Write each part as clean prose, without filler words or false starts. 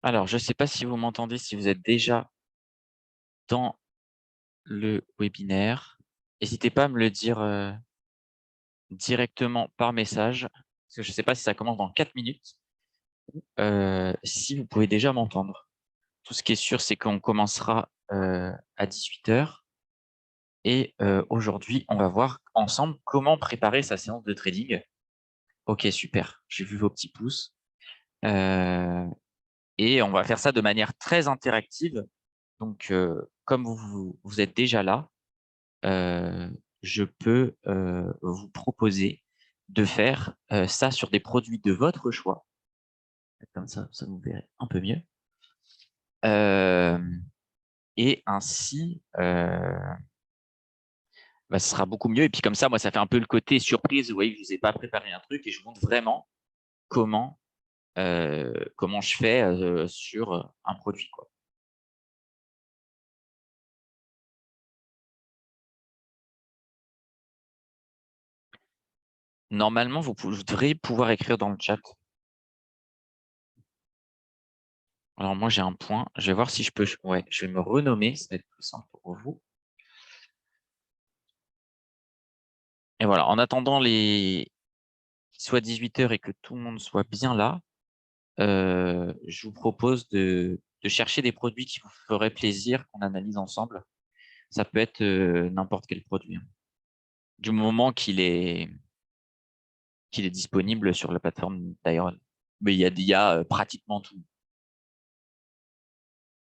Alors, je ne sais pas si vous m'entendez, si vous êtes déjà dans le webinaire. N'hésitez pas à me le dire directement par message, parce que je ne sais pas si ça commence dans 4 minutes, si vous pouvez déjà m'entendre. Tout ce qui est sûr, c'est qu'on commencera à 18 h. Et aujourd'hui, on va voir ensemble comment préparer sa séance de trading. Ok, super, j'ai vu vos petits pouces. Et on va faire ça de manière très interactive. Donc, comme vous êtes déjà là, je peux vous proposer de faire ça sur des produits de votre choix. Comme ça vous verrez un peu mieux. Et ainsi, ce sera beaucoup mieux. Et puis comme ça, moi, ça fait un peu le côté surprise. Vous voyez que je ne vous ai pas préparé un truc et je vous montre vraiment comment, comment je fais sur un produit, quoi. Normalement, vous devriez pouvoir écrire dans le chat. Alors moi, j'ai un point. Je vais voir si je peux. Ouais, je vais me renommer. Ça va être plus simple pour vous. Et voilà. En attendant qu'il soit 18 h et que tout le monde soit bien là, je vous propose de chercher des produits qui vous feraient plaisir qu'on analyse ensemble. Ça peut être n'importe quel produit, hein. Du moment qu'il est disponible sur la plateforme d'Iron. Mais il y a pratiquement tout.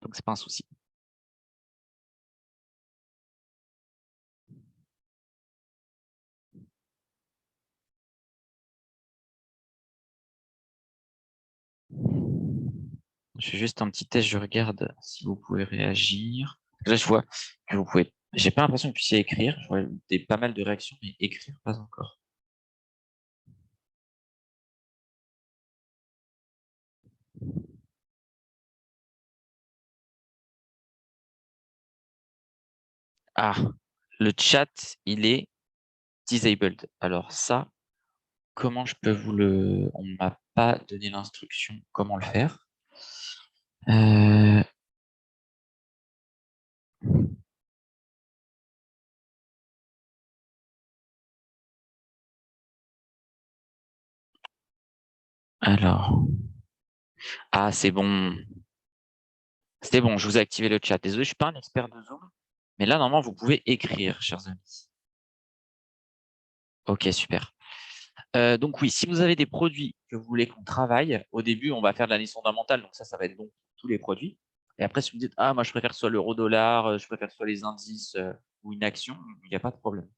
Donc, c'est pas un souci. Je fais juste un petit test, je regarde si vous pouvez réagir. Là, je vois que vous pouvez. J'ai pas l'impression que vous puissiez écrire. Je vois pas mal de réactions, mais écrire, pas encore. Ah, le chat, il est disabled. Alors ça, comment je peux vous le... On ne m'a pas donné l'instruction comment le faire. Euh, Alors... Ah, c'est bon. C'est bon, je vous ai activé le chat. Désolé, je suis pas un expert de Zoom. Mais là, normalement, vous pouvez écrire, chers amis. Ok, super. Donc oui, si vous avez des produits que vous voulez qu'on travaille, au début, on va faire de l'analyse fondamentale, donc ça va être bon pour tous les produits. Et après, si vous me dites, ah, moi, je préfère soit l'euro-dollar, je préfère soit les indices ou une action, il n'y a pas de problème.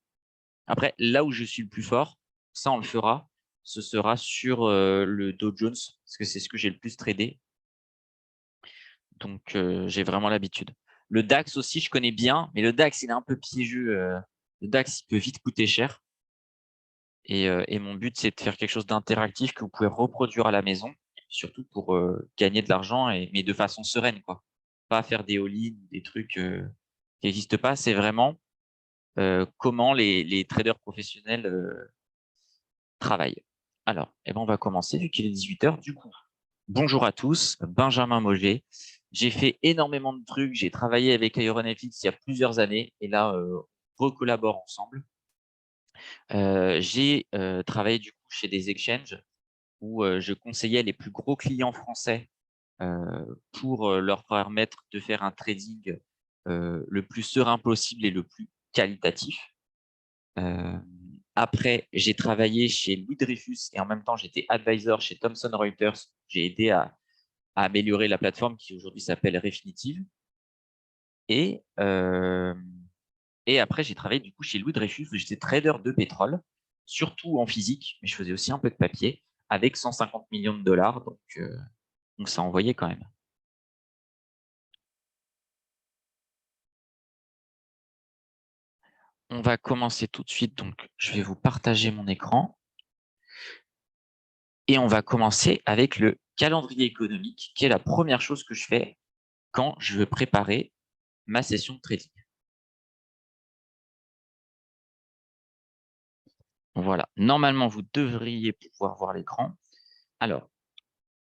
Après, là où je suis le plus fort, ça, on le fera, ce sera sur le Dow Jones, parce que c'est ce que j'ai le plus tradé. Donc, j'ai vraiment l'habitude. Le DAX aussi, je connais bien, mais le DAX, il est un peu piégeux. Le DAX, il peut vite coûter cher. Et mon but, c'est de faire quelque chose d'interactif que vous pouvez reproduire à la maison, surtout pour gagner de l'argent, mais de façon sereine, quoi. Pas faire des all-in, des trucs qui n'existent pas. C'est vraiment comment les traders professionnels travaillent. Alors, eh ben, on va commencer vu qu'il est 18 h. Du coup, bonjour à tous, Benjamin Moget. J'ai fait énormément de trucs. J'ai travaillé avec IronFX il y a plusieurs années et là, on recollabore ensemble. J'ai travaillé du coup chez des exchanges où je conseillais les plus gros clients français pour leur permettre de faire un trading le plus serein possible et le plus qualitatif. Après, j'ai travaillé chez Louis Dreyfus et en même temps, j'étais advisor chez Thomson Reuters. J'ai aidé à améliorer la plateforme qui aujourd'hui s'appelle Refinitiv. Et, euh, et après, j'ai travaillé du coup chez Louis Dreyfus où j'étais trader de pétrole, surtout en physique, mais je faisais aussi un peu de papier avec 150 millions de dollars. Donc ça envoyait quand même. On va commencer tout de suite. Donc, je vais vous partager mon écran. Et on va commencer avec le calendrier économique, qui est la première chose que je fais quand je veux préparer ma session de trading. Voilà. Normalement, vous devriez pouvoir voir l'écran. Alors,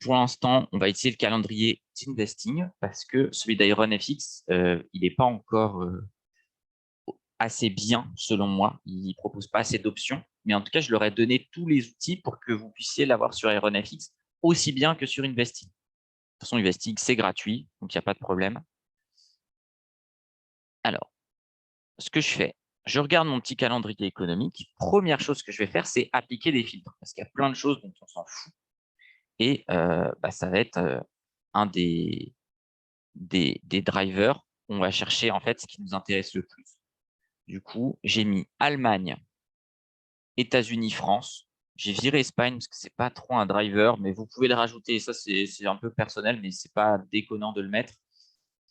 pour l'instant, on va utiliser le calendrier d'Investing parce que celui d'IronFX, il n'est pas encore assez bien, selon moi. Il ne propose pas assez d'options. Mais en tout cas, je leur ai donné tous les outils pour que vous puissiez l'avoir sur IronFX aussi bien que sur Investing. De toute façon, Investing, c'est gratuit, donc il n'y a pas de problème. Alors, ce que je fais, je regarde mon petit calendrier économique. Première chose que je vais faire, c'est appliquer des filtres parce qu'il y a plein de choses dont on s'en fout. Et ça va être un des drivers. On va chercher en fait ce qui nous intéresse le plus. Du coup, j'ai mis Allemagne, États-Unis, France. J'ai viré Espagne parce que c'est pas trop un driver, mais vous pouvez le rajouter. Ça, c'est un peu personnel, mais c'est pas déconnant de le mettre.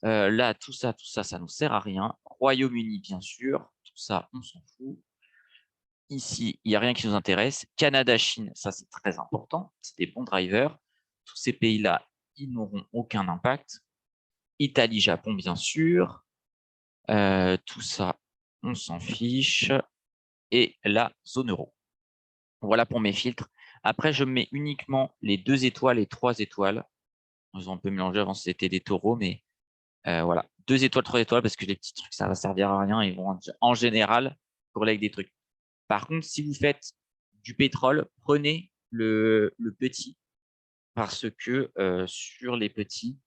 Là, tout ça, ça nous sert à rien. Royaume-Uni, bien sûr. Tout ça, on s'en fout. Ici, il n'y a rien qui nous intéresse. Canada, Chine, ça, c'est très important. C'est des bons drivers. Tous ces pays-là, ils n'auront aucun impact. Italie, Japon, bien sûr. Tout ça, on s'en fiche. Et la zone euro. Voilà pour mes filtres. Après, je mets uniquement les 2 étoiles et 3 étoiles. Ils ont un peu mélangé avant, c'était des taureaux, mais voilà. 2 étoiles, 3 étoiles, parce que les petits trucs, ça va servir à rien. Ils vont en général corréler avec des trucs. Par contre, si vous faites du pétrole, prenez le petit, parce que sur les petits,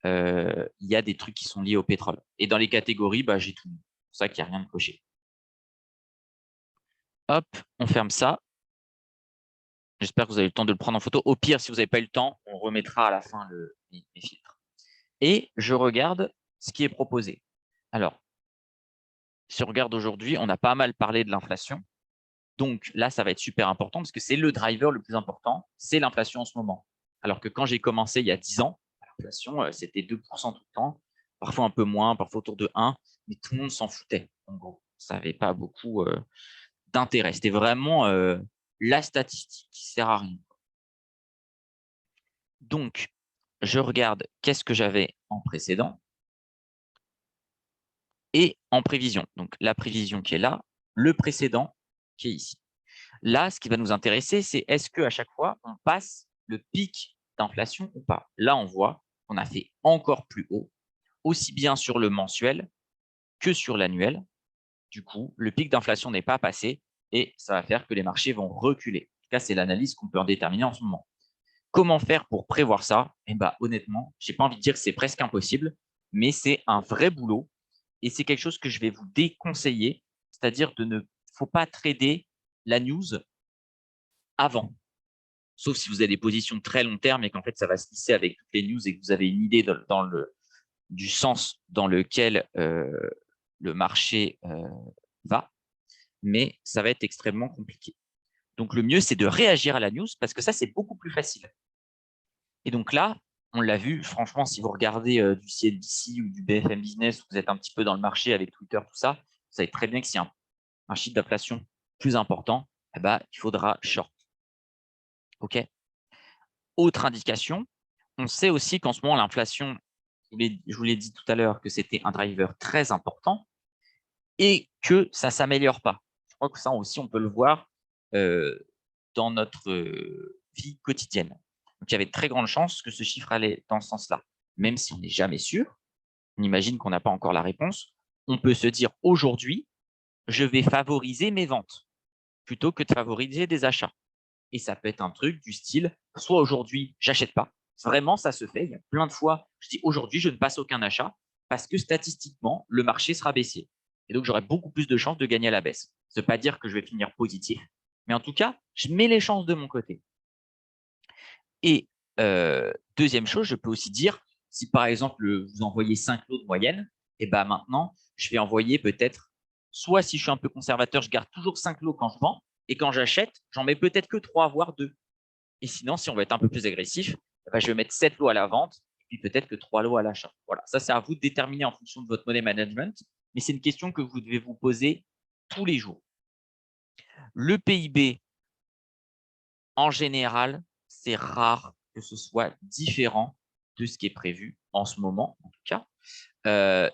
il y a des trucs qui sont liés au pétrole. Et dans les catégories, j'ai tout. C'est pour ça qu'il n'y a rien de coché. Hop, on ferme ça. J'espère que vous avez eu le temps de le prendre en photo. Au pire, si vous n'avez pas eu le temps, on remettra à la fin les filtres. Et je regarde ce qui est proposé. Alors, si on regarde aujourd'hui, on a pas mal parlé de l'inflation. Donc là, ça va être super important parce que c'est le driver le plus important, c'est l'inflation en ce moment. Alors que quand j'ai commencé il y a 10 ans, l'inflation, c'était 2% tout le temps, parfois un peu moins, parfois autour de 1, mais tout le monde s'en foutait. En gros, ça n'avait pas beaucoup d'intérêt. C'était vraiment la statistique qui sert à rien. Donc, je regarde qu'est-ce que j'avais en précédent et en prévision. Donc, la prévision qui est là, le précédent qui est ici. Là, ce qui va nous intéresser, c'est est-ce qu'à chaque fois, on passe le pic d'inflation ou pas. Là, on voit qu'on a fait encore plus haut, aussi bien sur le mensuel que sur l'annuel. Du coup, le pic d'inflation n'est pas passé et ça va faire que les marchés vont reculer. En tout cas, c'est l'analyse qu'on peut en déterminer en ce moment. Comment faire pour prévoir ça? Honnêtement, je n'ai pas envie de dire que c'est presque impossible, mais c'est un vrai boulot et c'est quelque chose que je vais vous déconseiller, c'est-à-dire de ne faut pas trader la news avant, sauf si vous avez des positions de très long terme et qu'en fait ça va se lisser avec toutes les news et que vous avez une idée du sens dans lequel le marché va, mais ça va être extrêmement compliqué. Donc le mieux, c'est de réagir à la news parce que ça, c'est beaucoup plus facile. Et donc là, on l'a vu, franchement, si vous regardez du CNBC ou du BFM Business, vous êtes un petit peu dans le marché avec Twitter, tout ça, vous savez très bien que s'il y a un chiffre d'inflation plus important, il faudra short. OK. Autre indication, on sait aussi qu'en ce moment, l'inflation, je vous l'ai dit tout à l'heure, que c'était un driver très important et que ça ne s'améliore pas. Je crois que ça aussi, on peut le voir dans notre vie quotidienne. Donc, il y avait de très grandes chances que ce chiffre allait dans ce sens-là. Même si on n'est jamais sûr, on imagine qu'on n'a pas encore la réponse, on peut se dire aujourd'hui, je vais favoriser mes ventes plutôt que de favoriser des achats. Et ça peut être un truc du style, soit aujourd'hui, j'achète pas. Vraiment, ça se fait. Il y a plein de fois, je dis aujourd'hui, je ne passe aucun achat parce que statistiquement, le marché sera baissier. Et donc, j'aurai beaucoup plus de chances de gagner à la baisse. Ça ne veut pas dire que je vais finir positif, mais en tout cas, je mets les chances de mon côté. Et deuxième chose, je peux aussi dire, si par exemple, vous envoyez 5 lots de moyenne, et maintenant, je vais envoyer peut-être, soit si je suis un peu conservateur, je garde toujours 5 lots quand je vends, et quand j'achète, j'en mets peut-être que 3, voire 2. Et sinon, si on veut être un peu plus agressif, je vais mettre 7 lots à la vente, et puis peut-être que 3 lots à l'achat. Voilà, ça c'est à vous de déterminer en fonction de votre money management, mais c'est une question que vous devez vous poser tous les jours. Le PIB, en général, c'est rare que ce soit différent de ce qui est prévu en ce moment, en tout cas.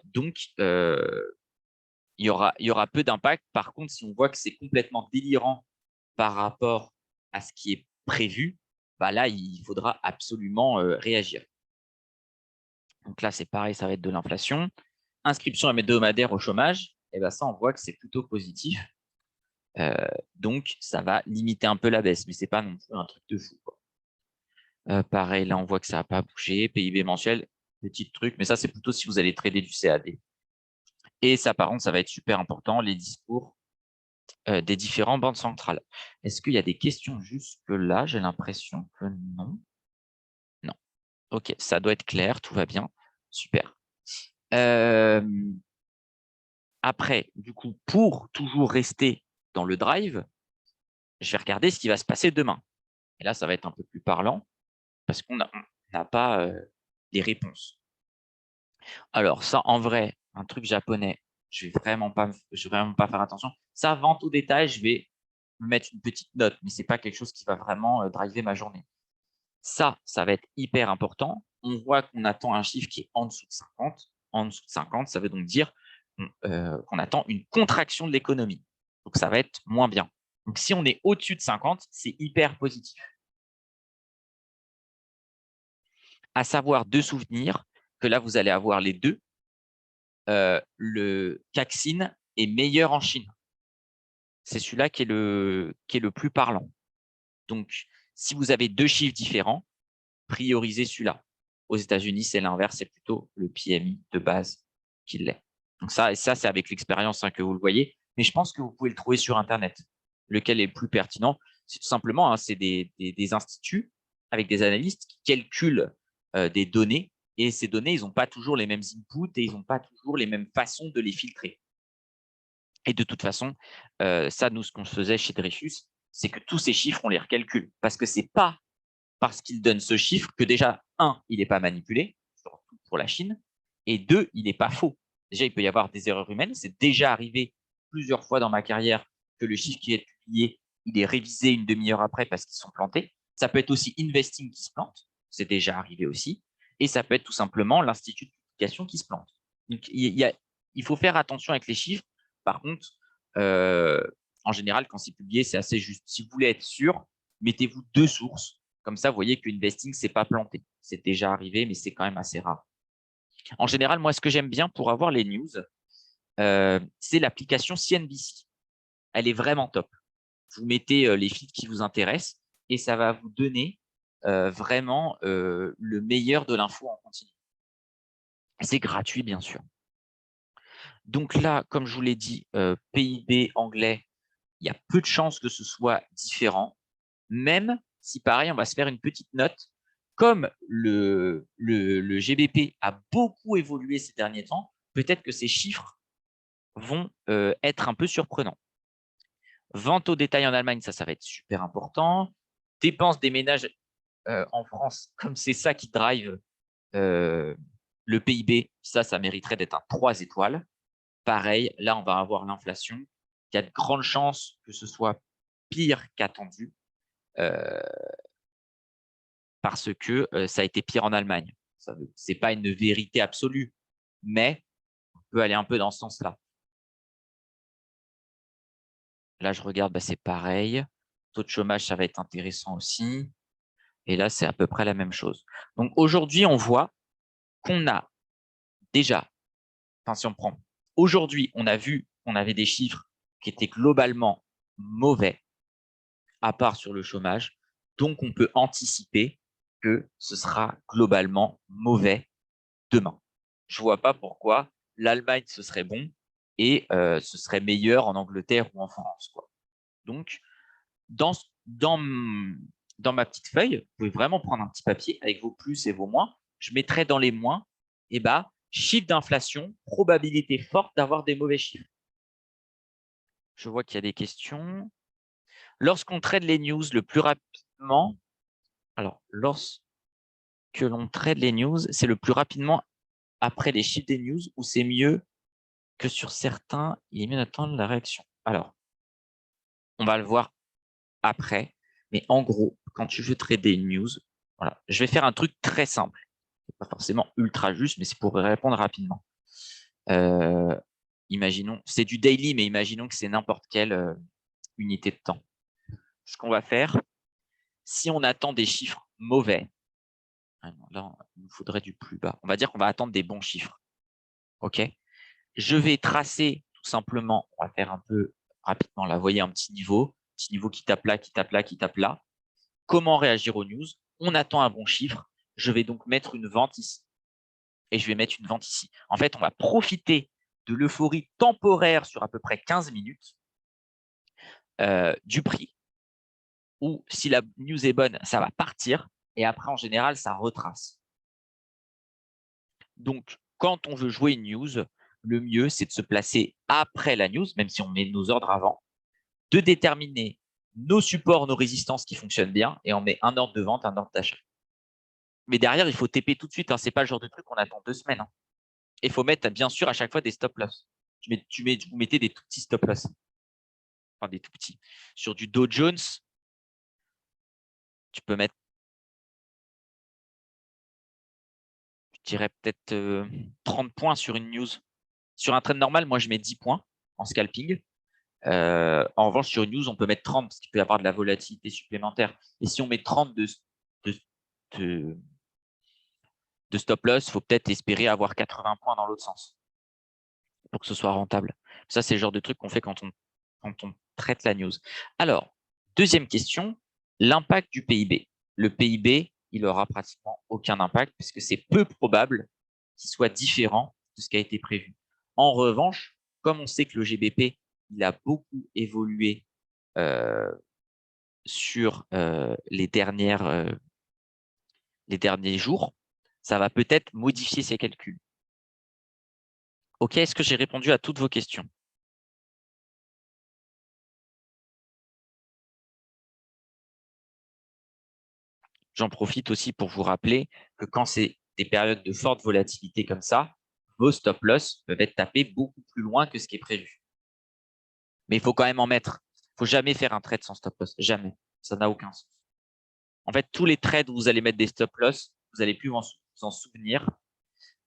Donc, il y aura peu d'impact. Par contre, si on voit que c'est complètement délirant par rapport à ce qui est prévu, là, il faudra absolument réagir. Donc là, c'est pareil, ça va être de l'inflation. Inscription hebdomadaire au chômage, et ben ça, on voit que c'est plutôt positif. Donc, ça va limiter un peu la baisse, mais ce n'est pas non plus un truc de fou, quoi. Pareil, là, on voit que ça n'a pas bougé. PIB mensuel, petit truc, mais ça, c'est plutôt si vous allez trader du CAD. Et ça, par contre, ça va être super important, les discours des différentes banques centrales. Est-ce qu'il y a des questions jusque-là? J'ai l'impression que non. Non. OK, ça doit être clair, tout va bien. Super. Après, du coup, pour toujours rester dans le drive, je vais regarder ce qui va se passer demain. Et là, ça va être un peu plus parlant parce qu'on n'a pas les réponses. Alors ça, en vrai, un truc japonais, je vais vraiment pas faire attention. Ça, vente au détail, je vais me mettre une petite note, mais c'est pas quelque chose qui va vraiment driver ma journée. Ça va être hyper important. On voit qu'on attend un chiffre qui est en dessous de 50. En dessous de 50, ça veut donc dire qu'on attend une contraction de l'économie. Donc, ça va être moins bien. Donc, si on est au-dessus de 50, c'est hyper positif. À savoir de souvenir que là, vous allez avoir les deux. Le Caxin est meilleur en Chine. C'est celui-là qui est le plus parlant. Donc, si vous avez deux chiffres différents, priorisez celui-là. Aux États-Unis, c'est l'inverse, c'est plutôt le PMI de base qui l'est. Donc ça, c'est avec l'expérience que vous le voyez. Mais je pense que vous pouvez le trouver sur Internet. Lequel est le plus pertinent? C'est tout simplement, c'est des instituts avec des analystes qui calculent des données. Et ces données, ils n'ont pas toujours les mêmes inputs et ils n'ont pas toujours les mêmes façons de les filtrer. Et de toute façon, ça, nous, ce qu'on faisait chez Dreyfus, c'est que tous ces chiffres, on les recalcule. Parce que ce n'est pas parce qu'il donne ce chiffre que déjà, un, il n'est pas manipulé, surtout pour la Chine, et deux, il n'est pas faux. Déjà, il peut y avoir des erreurs humaines. C'est déjà arrivé plusieurs fois dans ma carrière que le chiffre qui est publié, il est révisé une demi-heure après parce qu'ils sont plantés. Ça peut être aussi Investing qui se plante, c'est déjà arrivé aussi, et ça peut être tout simplement l'Institut de publication qui se plante. Donc, il faut faire attention avec les chiffres. Par contre, en général, quand c'est publié, c'est assez juste. Si vous voulez être sûr, mettez-vous deux sources. Comme ça, vous voyez qu'Investing, ce n'est pas planté. C'est déjà arrivé, mais c'est quand même assez rare. En général, moi, ce que j'aime bien pour avoir les news, c'est l'application CNBC. Elle est vraiment top. Vous mettez les feeds qui vous intéressent et ça va vous donner vraiment le meilleur de l'info en continu. C'est gratuit, bien sûr. Donc là, comme je vous l'ai dit, PIB anglais, il y a peu de chances que ce soit différent, même si, pareil, on va se faire une petite note. Comme le GBP a beaucoup évolué ces derniers temps, peut-être que ces chiffres vont être un peu surprenants. Vente au détail en Allemagne, ça va être super important. Dépenses des ménages en France, comme c'est ça qui drive le PIB, ça mériterait d'être un 3 étoiles. Pareil, là, on va avoir l'inflation. Il y a de grandes chances que ce soit pire qu'attendu parce que ça a été pire en Allemagne. Ce n'est pas une vérité absolue, mais on peut aller un peu dans ce sens-là. Là, je regarde, c'est pareil. Taux de chômage, ça va être intéressant aussi. Et là, c'est à peu près la même chose. Donc aujourd'hui, on voit qu'on a déjà, enfin si on prend, aujourd'hui, on a vu qu'on avait des chiffres qui étaient globalement mauvais, à part sur le chômage. Donc, on peut anticiper que ce sera globalement mauvais demain. Je ne vois pas pourquoi l'Allemagne, ce serait bon et ce serait meilleur en Angleterre ou en France, quoi. Donc, dans ma petite feuille, vous pouvez vraiment prendre un petit papier avec vos plus et vos moins. Je mettrai dans les moins, chiffre d'inflation, probabilité forte d'avoir des mauvais chiffres. Je vois qu'il y a des questions. Lorsqu'on trade les news le plus rapidement, alors lorsque l'on trade les news, c'est le plus rapidement après les chiffres des news ou c'est mieux que sur certains, il est mieux d'attendre la réaction. Alors, on va le voir après, mais en gros, quand tu veux trader une news, voilà, je vais faire un truc très simple. Pas forcément ultra juste, mais c'est pour répondre rapidement. Imaginons, c'est du daily, mais imaginons que c'est n'importe quelle unité de temps. Ce qu'on va faire, si on attend des chiffres mauvais, Ah non, là, il nous faudrait du plus bas. On va dire qu'on va attendre des bons chiffres. OK? Je vais tracer tout simplement, on va faire un peu rapidement là, vous voyez un petit niveau qui tape là, qui tape là, qui tape là. Comment réagir aux news? On attend un bon chiffre. Je vais donc mettre une vente ici. Et je vais mettre une vente ici. En fait, on va profiter de l'euphorie temporaire sur à peu près 15 minutes du prix, où si la news est bonne, ça va partir. Et après, en général, ça retrace. Donc, quand on veut jouer une news, le mieux, c'est de se placer après la news, même si on met nos ordres avant, de déterminer nos supports, nos résistances qui fonctionnent bien, et on met un ordre de vente, un ordre d'achat. Mais derrière, il faut TP tout de suite. Hein. Ce n'est pas le genre de truc qu'on attend 2 semaines. Hein. Et il faut mettre, bien sûr, à chaque fois des stop-loss. Vous mettez des tout petits stop-loss. Enfin, des tout petits. Sur du Dow Jones, tu peux mettre, je dirais peut-être 30 points sur une news. Sur un trade normal, moi, je mets 10 points en scalping. En revanche, sur une news, on peut mettre 30 parce qu'il peut y avoir de la volatilité supplémentaire. Et si on met 30 de stop-loss, il faut peut-être espérer avoir 80 points dans l'autre sens pour que ce soit rentable. Ça, c'est le genre de truc qu'on fait quand on traite la news. Alors, deuxième question, l'impact du PIB. Le PIB, il n'aura pratiquement aucun impact puisque c'est peu probable qu'il soit différent de ce qui a été prévu. En revanche, comme on sait que le GBP, il a beaucoup évolué sur les derniers jours, ça va peut-être modifier ses calculs. OK, est-ce que j'ai répondu à toutes vos questions? J'en profite aussi pour vous rappeler que quand c'est des périodes de forte volatilité comme ça, vos stop-loss peuvent être tapés beaucoup plus loin que ce qui est prévu. Mais il faut quand même en mettre. Il ne faut jamais faire un trade sans stop-loss. Jamais. Ça n'a aucun sens. En fait, tous les trades où vous allez mettre des stop-loss, vous n'allez plus vous en souvenir,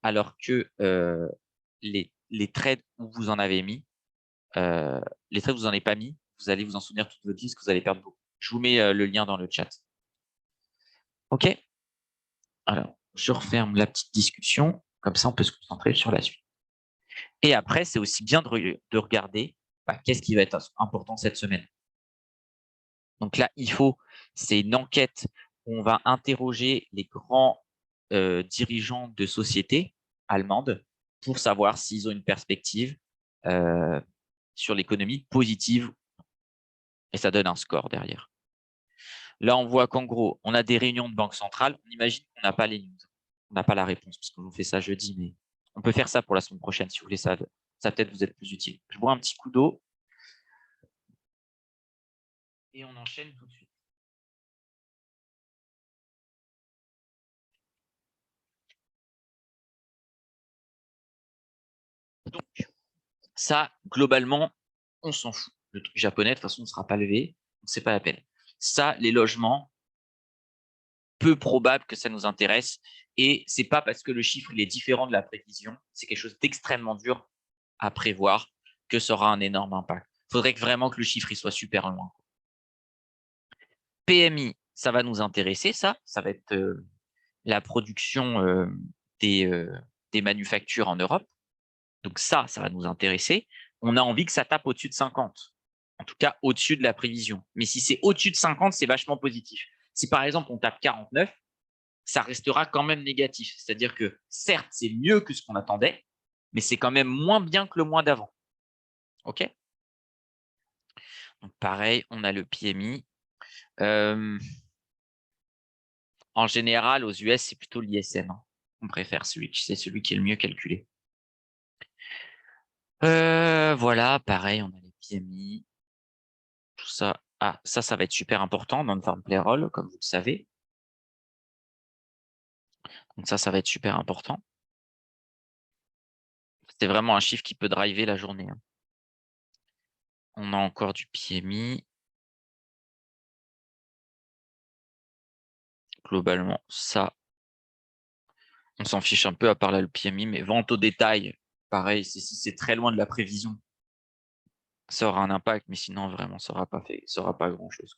alors que les trades où vous en avez mis, les trades où vous n'en avez pas mis, vous allez vous en souvenir toute votre vie parce que vous allez perdre beaucoup. Je vous mets le lien dans le chat. OK? Alors, je referme la petite discussion. Comme ça, on peut se concentrer sur la suite. Et après, c'est aussi bien de regarder qu'est-ce qui va être important cette semaine. Donc là, c'est une enquête où on va interroger les grands dirigeants de sociétés allemandes pour savoir s'ils ont une perspective sur l'économie positive. Et ça donne un score derrière. Là, on voit qu'en gros, on a des réunions de banque centrale. On imagine qu'on n'a pas les news. On n'a pas la réponse parce qu'on vous fait ça jeudi, mais on peut faire ça pour la semaine prochaine si vous voulez. Ça peut-être vous être plus utile. Je bois un petit coup d'eau et on enchaîne tout de suite. Donc, ça, globalement, on s'en fout. Le truc japonais, de toute façon, on ne sera pas levé. C'est pas la peine. Ça, les logements, peu probable que ça nous intéresse. Et c'est pas parce que le chiffre il est différent de la prévision, c'est quelque chose d'extrêmement dur à prévoir que ça aura un énorme impact. Il faudrait vraiment que le chiffre il soit super loin. PMI, ça va nous intéresser, ça va être la production des manufactures en Europe. Donc ça va nous intéresser. On a envie que ça tape au-dessus de 50. En tout cas, au-dessus de la prévision. Mais si c'est au-dessus de 50, c'est vachement positif. Si par exemple, on tape 49, ça restera quand même négatif. C'est-à-dire que certes, c'est mieux que ce qu'on attendait, mais c'est quand même moins bien que le mois d'avant. OK? Donc pareil, on a le PMI. En général, aux US, c'est plutôt l'ISM. Hein. On préfère c'est celui qui est le mieux calculé. Voilà, pareil, on a les PMI. Tout ça. Ah, ça va être super important dans le farm payroll, comme vous le savez. Donc ça va être super important. C'est vraiment un chiffre qui peut driver la journée. Hein. On a encore du PMI. Globalement, ça, on s'en fiche un peu à part là le PMI, mais vente au détail, pareil, si c'est très loin de la prévision, ça aura un impact, mais sinon, vraiment, ça aura pas grand-chose.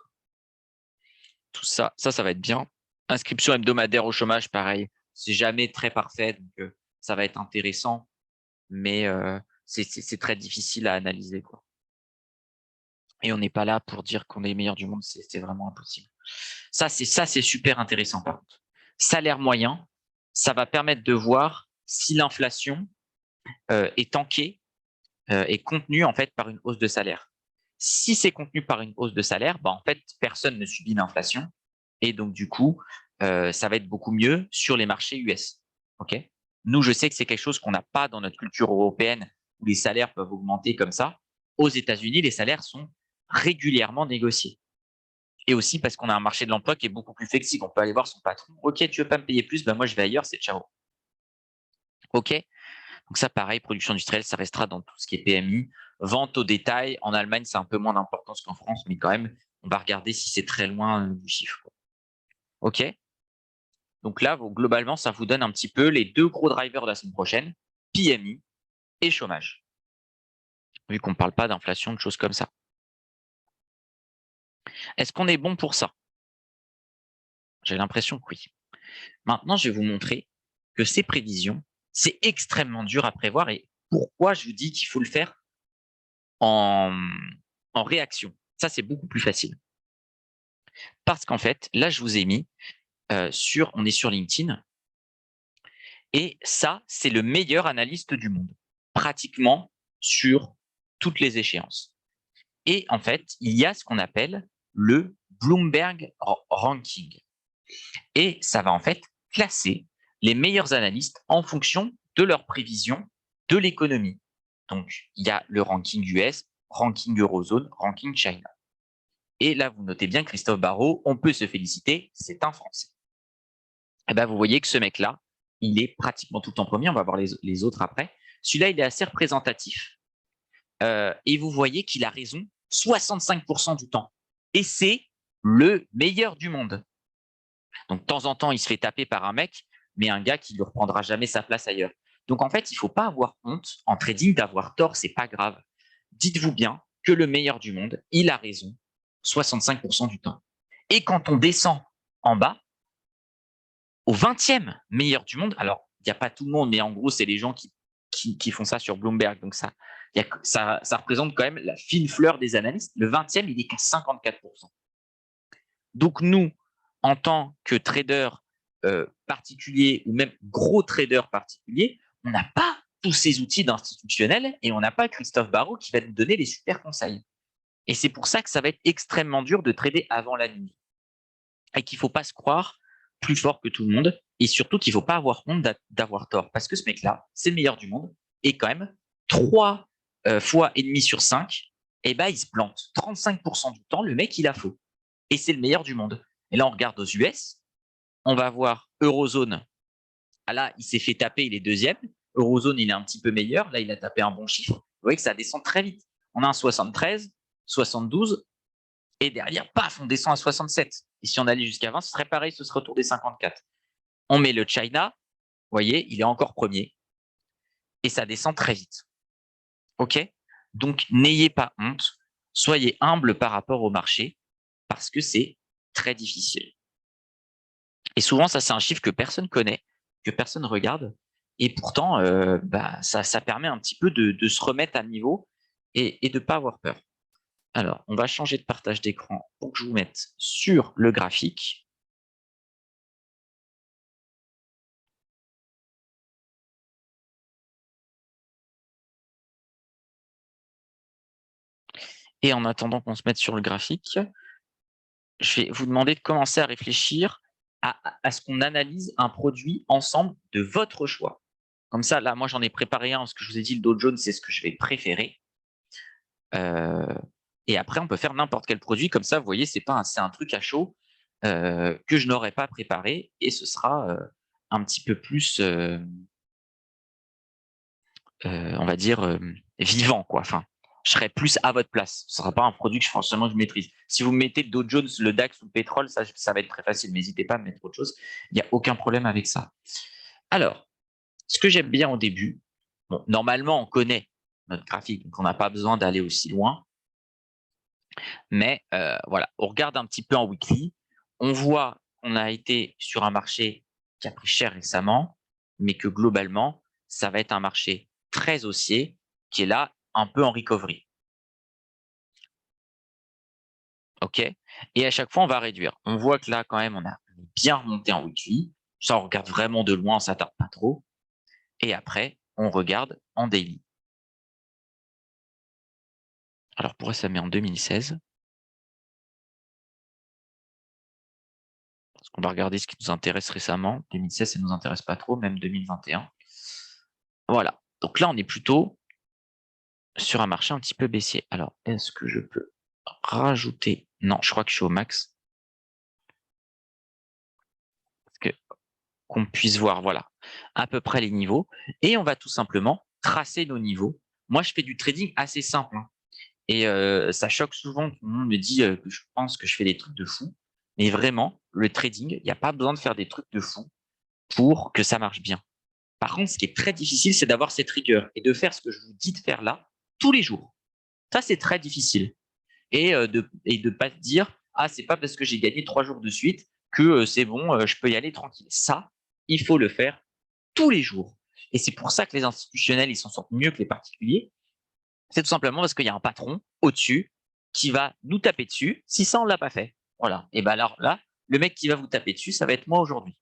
Tout ça va être bien. Inscription hebdomadaire au chômage, pareil. C'est jamais très parfait, donc ça va être intéressant, mais c'est très difficile à analyser, quoi. Et on n'est pas là pour dire qu'on est les meilleurs du monde, c'est vraiment impossible. Ça, c'est super intéressant, par contre. Salaire moyen, ça va permettre de voir si l'inflation est tankée, est contenue en fait par une hausse de salaire. Si c'est contenu par une hausse de salaire, bah, en fait, personne ne subit l'inflation. Et donc, du coup, ça va être beaucoup mieux sur les marchés US. Okay, nous, je sais que c'est quelque chose qu'on n'a pas dans notre culture européenne où les salaires peuvent augmenter comme ça. Aux États-Unis, les salaires sont régulièrement négociés. Et aussi parce qu'on a un marché de l'emploi qui est beaucoup plus flexible. On peut aller voir son patron. OK, tu veux pas me payer plus, ben moi, je vais ailleurs, c'est ciao. OK. Donc ça, pareil, production industrielle, ça restera dans tout ce qui est PMI. Vente au détail, en Allemagne, c'est un peu moins d'importance qu'en France, mais quand même, on va regarder si c'est très loin du chiffre. OK. Donc là, globalement, ça vous donne un petit peu les deux gros drivers de la semaine prochaine, PMI et chômage. Vu qu'on ne parle pas d'inflation, de choses comme ça. Est-ce qu'on est bon pour ça? J'ai l'impression que oui. Maintenant, je vais vous montrer que ces prévisions, c'est extrêmement dur à prévoir et pourquoi je vous dis qu'il faut le faire en réaction. Ça, c'est beaucoup plus facile. Parce qu'en fait, là, je vous ai mis on est sur LinkedIn et ça, c'est le meilleur analyste du monde, pratiquement sur toutes les échéances. Et en fait, il y a ce qu'on appelle le Bloomberg Ranking. Et ça va en fait classer les meilleurs analystes en fonction de leurs prévisions de l'économie. Donc, il y a le ranking US, ranking Eurozone, ranking China. Et là, vous notez bien Christophe Barrot, on peut se féliciter, c'est un Français. Et ben, vous voyez que ce mec-là, il est pratiquement tout le temps premier, on va voir les autres après. Celui-là, il est assez représentatif. Et vous voyez qu'il a raison 65% du temps. Et c'est le meilleur du monde. Donc, de temps en temps, il se fait taper par un mec, mais un gars qui ne lui reprendra jamais sa place ailleurs. Donc, en fait, il ne faut pas avoir honte en trading d'avoir tort, c'est pas grave. Dites-vous bien que le meilleur du monde, il a raison 65% du temps. Et quand on descend en bas, au 20e meilleur du monde, alors, il n'y a pas tout le monde, mais en gros, c'est les gens qui font ça sur Bloomberg. Donc, ça représente quand même la fine fleur des analystes. Le 20e, il est qu'à 54%. Donc, nous, en tant que traders particuliers ou même gros traders particuliers, on n'a pas tous ces outils d'institutionnels et on n'a pas Christophe Barrot qui va nous donner les super conseils. Et c'est pour ça que ça va être extrêmement dur de trader avant la nuit. Et qu'il ne faut pas se croire plus fort que tout le monde et surtout qu'il ne faut pas avoir honte d'avoir tort. Parce que ce mec-là, c'est le meilleur du monde et quand même 3 fois et demi sur 5, eh ben, il se plante. 35% du temps, le mec, il a faux. Et c'est le meilleur du monde. Et là, on regarde aux US, on va voir Eurozone. Ah là, il s'est fait taper, il est deuxième. Eurozone, il est un petit peu meilleur. Là, il a tapé un bon chiffre. Vous voyez que ça descend très vite. On a un 73, 72, et derrière, paf, on descend à 67. Et si on allait jusqu'à 20, ce serait pareil, ce serait autour des 54. On met le China, vous voyez, il est encore premier. Et ça descend très vite. OK? Donc, n'ayez pas honte. Soyez humble par rapport au marché parce que c'est très difficile. Et souvent, ça, c'est un chiffre que personne connaît, que personne regarde. Et pourtant, ça permet un petit peu de se remettre à niveau et de ne pas avoir peur. Alors, on va changer de partage d'écran pour que je vous mette sur le graphique. Et en attendant qu'on se mette sur le graphique, je vais vous demander de commencer à réfléchir à ce qu'on analyse un produit ensemble de votre choix. Comme ça, là, moi, j'en ai préparé un, parce que je vous ai dit, le Dow Jones, c'est ce que je vais préférer. Et après, on peut faire n'importe quel produit. Comme ça, vous voyez, c'est un truc à chaud que je n'aurais pas préparé. Et ce sera un petit peu plus, on va dire, vivant, quoi. Enfin, je serai plus à votre place. Ce ne sera pas un produit que forcément je maîtrise. Si vous mettez le Dow Jones, le DAX ou le pétrole, ça va être très facile. N'hésitez pas à mettre autre chose. Il n'y a aucun problème avec ça. Alors, ce que j'aime bien au début, bon, normalement, on connaît notre graphique, donc on n'a pas besoin d'aller aussi loin. Mais voilà, on regarde un petit peu en weekly. On voit qu'on a été sur un marché qui a pris cher récemment, mais que globalement, ça va être un marché très haussier qui est là un peu en recovery. OK? Et à chaque fois, on va réduire. On voit que là, quand même, on a bien remonté en weekly. Ça, on regarde vraiment de loin, on s'attarde pas trop. Et après, on regarde en daily. Alors, pourquoi ça met en 2016? Parce qu'on va regarder ce qui nous intéresse récemment. 2016, ça ne nous intéresse pas trop, même 2021. Voilà. Donc là, on est plutôt sur un marché un petit peu baissier. Alors, est-ce que je peux rajouter? Non, je crois que je suis au max. Parce que qu'on puisse voir, voilà, à peu près les niveaux. Et on va tout simplement tracer nos niveaux. Moi, je fais du trading assez simple. Hein. Et ça choque souvent, tout le monde me dit que je pense que je fais des trucs de fou. Mais vraiment, le trading, il n'y a pas besoin de faire des trucs de fou pour que ça marche bien. Par contre, ce qui est très difficile, c'est d'avoir cette rigueur et de faire ce que je vous dis de faire là tous les jours. Ça, c'est très difficile. Et de ne pas te dire, ah, c'est pas parce que j'ai gagné 3 jours de suite que c'est bon, je peux y aller tranquille. Ça, il faut le faire tous les jours. Et c'est pour ça que les institutionnels, ils s'en sortent mieux que les particuliers. C'est tout simplement parce qu'il y a un patron au-dessus qui va nous taper dessus si ça, on ne l'a pas fait. Voilà. Et ben alors là, le mec qui va vous taper dessus, ça va être moi aujourd'hui.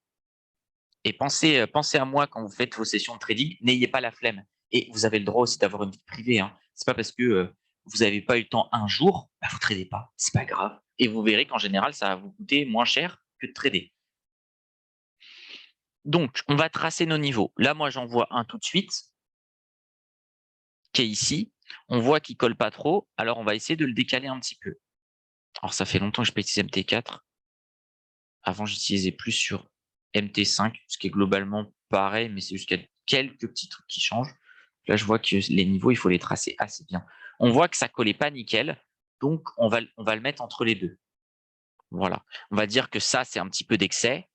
Et pensez à moi quand vous faites vos sessions de trading. N'ayez pas la flemme. Et vous avez le droit aussi d'avoir une vie privée. Hein. C'est pas parce que vous n'avez pas eu le temps un jour, bah, vous ne tradez pas. C'est pas grave. Et vous verrez qu'en général, ça va vous coûter moins cher que de trader. Donc, on va tracer nos niveaux. Là, moi, j'en vois un tout de suite, qui est ici. On voit qu'il ne colle pas trop. Alors, on va essayer de le décaler un petit peu. Alors, ça fait longtemps que je peux utiliser MT4. Avant, j'utilisais plus sur MT5, ce qui est globalement pareil, mais c'est juste qu'il y a quelques petits trucs qui changent. Là, je vois que les niveaux, il faut les tracer assez bien. On voit que ça collait pas nickel, donc on va le mettre entre les deux. Voilà. On va dire que ça, c'est un petit peu d'excès.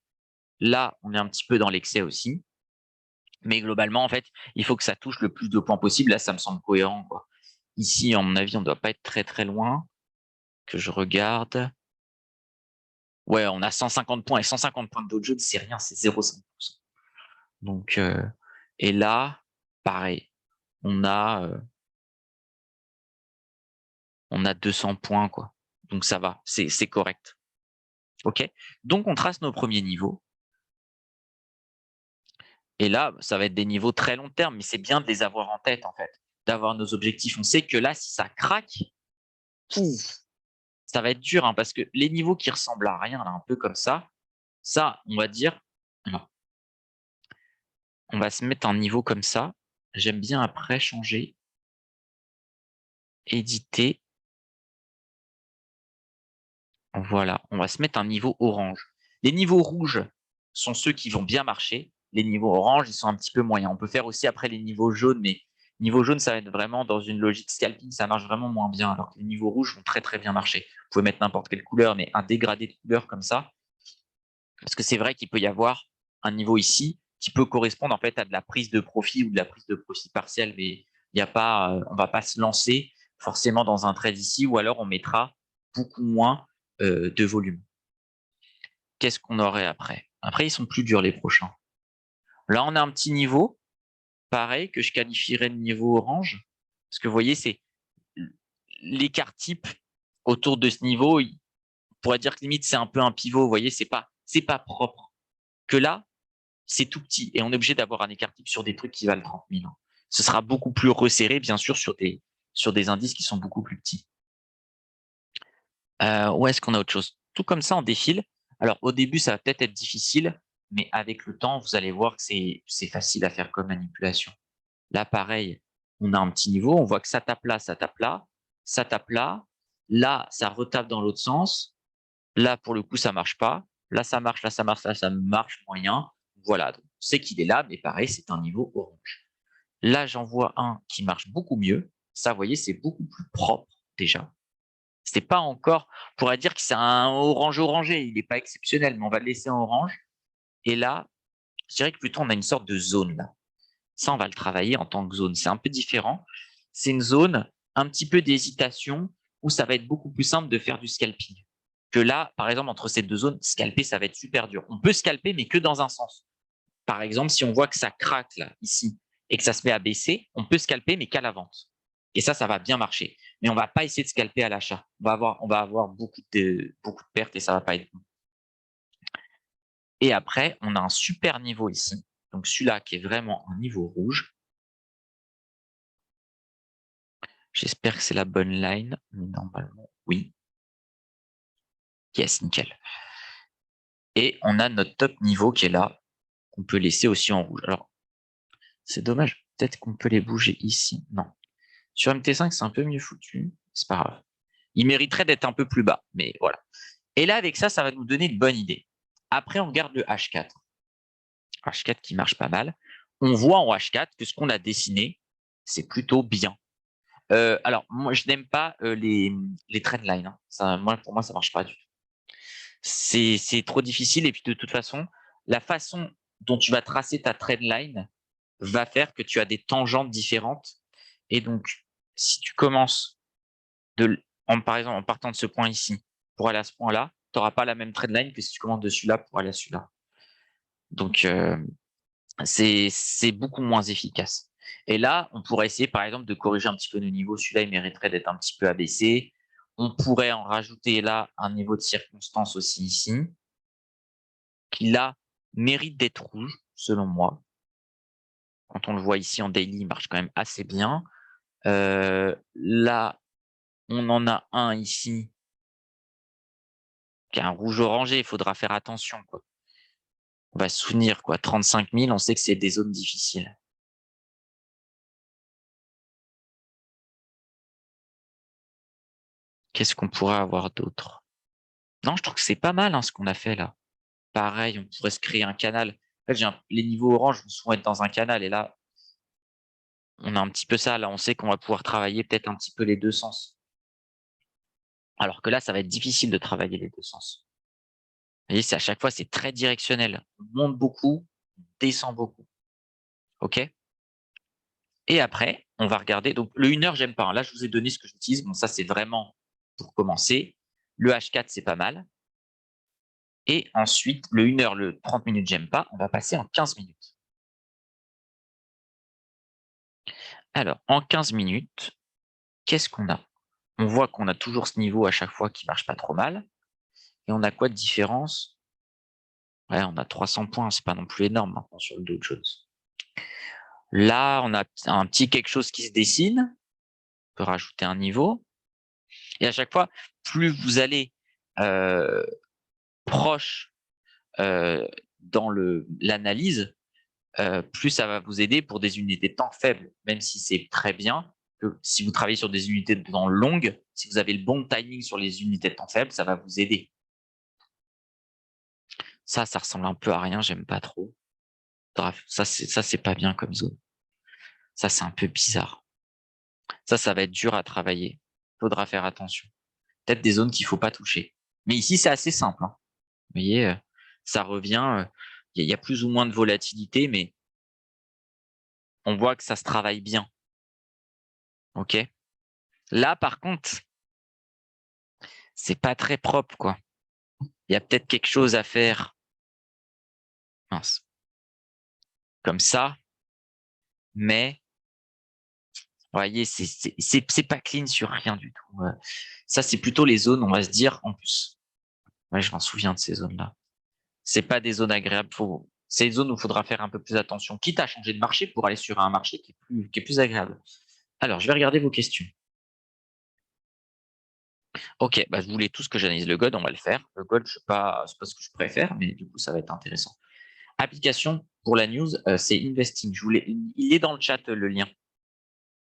Là, on est un petit peu dans l'excès aussi. Mais globalement, en fait, il faut que ça touche le plus de points possible. Là, ça me semble cohérent, quoi. Ici, à mon avis, on ne doit pas être très, très loin. Que je regarde. Ouais, on a 150 points. Et 150 points de Dow Jones, c'est rien, c'est 0,5%. Donc, et là, pareil, on a, euh, on a 200 points, quoi. Donc, ça va, c'est correct. OK? Donc, on trace nos premiers niveaux. Et là, ça va être des niveaux très long terme, mais c'est bien de les avoir en tête, en fait, d'avoir nos objectifs. On sait que là, si ça craque, pouf, ça va être dur, hein, parce que les niveaux qui ressemblent à rien, là, un peu comme ça, on va dire, alors, on va se mettre un niveau comme ça. J'aime bien après changer, éditer. Voilà, on va se mettre un niveau orange. Les niveaux rouges sont ceux qui vont bien marcher. Les niveaux orange, ils sont un petit peu moyens. On peut faire aussi après les niveaux jaunes, mais niveau jaune, ça va être vraiment dans une logique scalping, ça marche vraiment moins bien, alors que les niveaux rouges vont très très bien marcher. Vous pouvez mettre n'importe quelle couleur, mais un dégradé de couleur comme ça, parce que c'est vrai qu'il peut y avoir un niveau ici qui peut correspondre en fait à de la prise de profit ou de la prise de profit partielle, mais il n'y a pas, on va pas se lancer forcément dans un trade ici, ou alors on mettra beaucoup moins de volume. Qu'est-ce qu'on aurait après? Après, ils sont plus durs les prochains. Là, on a un petit niveau, pareil, que je qualifierais de niveau orange. Parce que vous voyez, c'est l'écart type autour de ce niveau, on pourrait dire que limite, c'est un peu un pivot. Vous voyez, c'est pas propre. Que là, c'est tout petit. Et on est obligé d'avoir un écart type sur des trucs qui valent 30 000. Ce sera beaucoup plus resserré, bien sûr, sur des indices qui sont beaucoup plus petits. Où est-ce qu'on a autre chose? Tout comme ça, on défile. Alors, au début, ça va peut-être être difficile, mais avec le temps, vous allez voir que c'est facile à faire comme manipulation. Là, pareil, on a un petit niveau. On voit que ça tape là, ça tape là, ça tape là. Là, ça retape dans l'autre sens. Là, pour le coup, ça marche pas. Là, ça marche, là, ça marche, là, ça marche moyen. Voilà, donc, on sait qu'il est là, mais pareil, c'est un niveau orange. Là, j'en vois un qui marche beaucoup mieux. Ça, vous voyez, c'est beaucoup plus propre déjà. C'est pas encore, on pourrait dire que c'est un orange orangé. Il n'est pas exceptionnel, mais on va le laisser en orange. Et là, je dirais que plutôt on a une sorte de zone là. Ça, on va le travailler en tant que zone. C'est un peu différent. C'est une zone un petit peu d'hésitation où ça va être beaucoup plus simple de faire du scalping. que là, par exemple, entre ces deux zones, scalper, ça va être super dur. On peut scalper, mais que dans un sens. Par exemple, si on voit que ça craque là, ici, et que ça se met à baisser, on peut scalper, mais qu'à la vente. Et ça va bien marcher. Mais on ne va pas essayer de scalper à l'achat. On va avoir beaucoup de pertes et ça ne va pas être bon. Et après, on a un super niveau ici. Donc celui-là qui est vraiment un niveau rouge. J'espère que c'est la bonne line, mais normalement, oui. Yes, nickel. Et on a notre top niveau qui est là, qu'on peut laisser aussi en rouge. Alors, c'est dommage, peut-être qu'on peut les bouger ici. Non. Sur MT5, c'est un peu mieux foutu. C'est pas grave. Il mériterait d'être un peu plus bas, mais voilà. Et là, avec ça, ça va nous donner une bonne idée. Après, on regarde le H4. H4 qui marche pas mal. On voit en H4 que ce qu'on a dessiné, c'est plutôt bien. Alors, moi, je n'aime pas les trendlines. Hein. Ça, pour moi, ça marche pas du tout. C'est trop difficile. Et puis, de toute façon, la façon dont tu vas tracer ta trendline va faire que tu as des tangentes différentes. Et donc, si tu commences par exemple, en partant de ce point ici pour aller à ce point-là, tu n'auras pas la même trendline que si tu commences de celui-là pour aller à celui-là. Donc, c'est beaucoup moins efficace. Et là, on pourrait essayer, par exemple, de corriger un petit peu nos niveaux. Celui-là, il mériterait d'être un petit peu abaissé. On pourrait en rajouter là un niveau de circonstance aussi ici, qui là mérite d'être rouge, selon moi. Quand on le voit ici en daily, il marche quand même assez bien. Là, on en a un ici qui est un rouge orangé. Il faudra faire attention, quoi. On va se souvenir, quoi. 35 000, on sait que c'est des zones difficiles. Qu'est-ce qu'on pourrait avoir d'autre? Non, je trouve que c'est pas mal hein, ce qu'on a fait là. Pareil, on pourrait se créer un canal. En fait, les niveaux orange vont souvent être dans un canal et là, on a un petit peu ça. Là, on sait qu'on va pouvoir travailler peut-être un petit peu les deux sens. Alors que là, ça va être difficile de travailler les deux sens. Vous voyez, à chaque fois, c'est très directionnel. On monte beaucoup, on descend beaucoup. OK? Et après, on va regarder. Donc, le 1 heure, j'aime pas. Là, je vous ai donné ce que j'utilise. Bon, ça, c'est vraiment pour commencer. Le H4, c'est pas mal. Et ensuite, le 1 heure, le 30 minutes, j'aime pas. On va passer en 15 minutes. Alors, en 15 minutes, qu'est-ce qu'on a? On voit qu'on a toujours ce niveau à chaque fois qui marche pas trop mal. Et on a quoi de différence? Ouais, on a 300 points. C'est pas non plus énorme maintenant sur le Dow Jones. Là, on a un petit quelque chose qui se dessine. On peut rajouter un niveau. Et à chaque fois, plus vous allez proche dans l'analyse, plus ça va vous aider pour des unités de temps faibles, même si c'est très bien que si vous travaillez sur des unités de temps longues, si vous avez le bon timing sur les unités de temps faibles, ça va vous aider. Ça ressemble un peu à rien, j'aime pas trop. Bref, ça c'est pas bien comme zone. Ça, c'est un peu bizarre. Ça va être dur à travailler. Faudra faire attention. Peut-être des zones qu'il faut pas toucher. Mais ici, c'est assez simple. Hein. Vous voyez, ça revient. Il y a plus ou moins de volatilité, mais on voit que ça se travaille bien. OK? Là, par contre, c'est pas très propre, quoi. Il y a peut-être quelque chose à faire. Mince. Comme ça. Mais, vous voyez, c'est pas clean sur rien du tout. Ça, c'est plutôt les zones, on va se dire, en plus. Ouais, je m'en souviens de ces zones-là. C'est pas des zones agréables. C'est des zones où il faudra faire un peu plus attention, quitte à changer de marché pour aller sur un marché qui est plus agréable. Alors, je vais regarder vos questions. Ok, bah, je voulais tous que j'analyse le God, on va le faire. Le God, c'est pas ce que je préfère, mais du coup, ça va être intéressant. Application pour la news, c'est Investing. Il est dans le chat, le lien.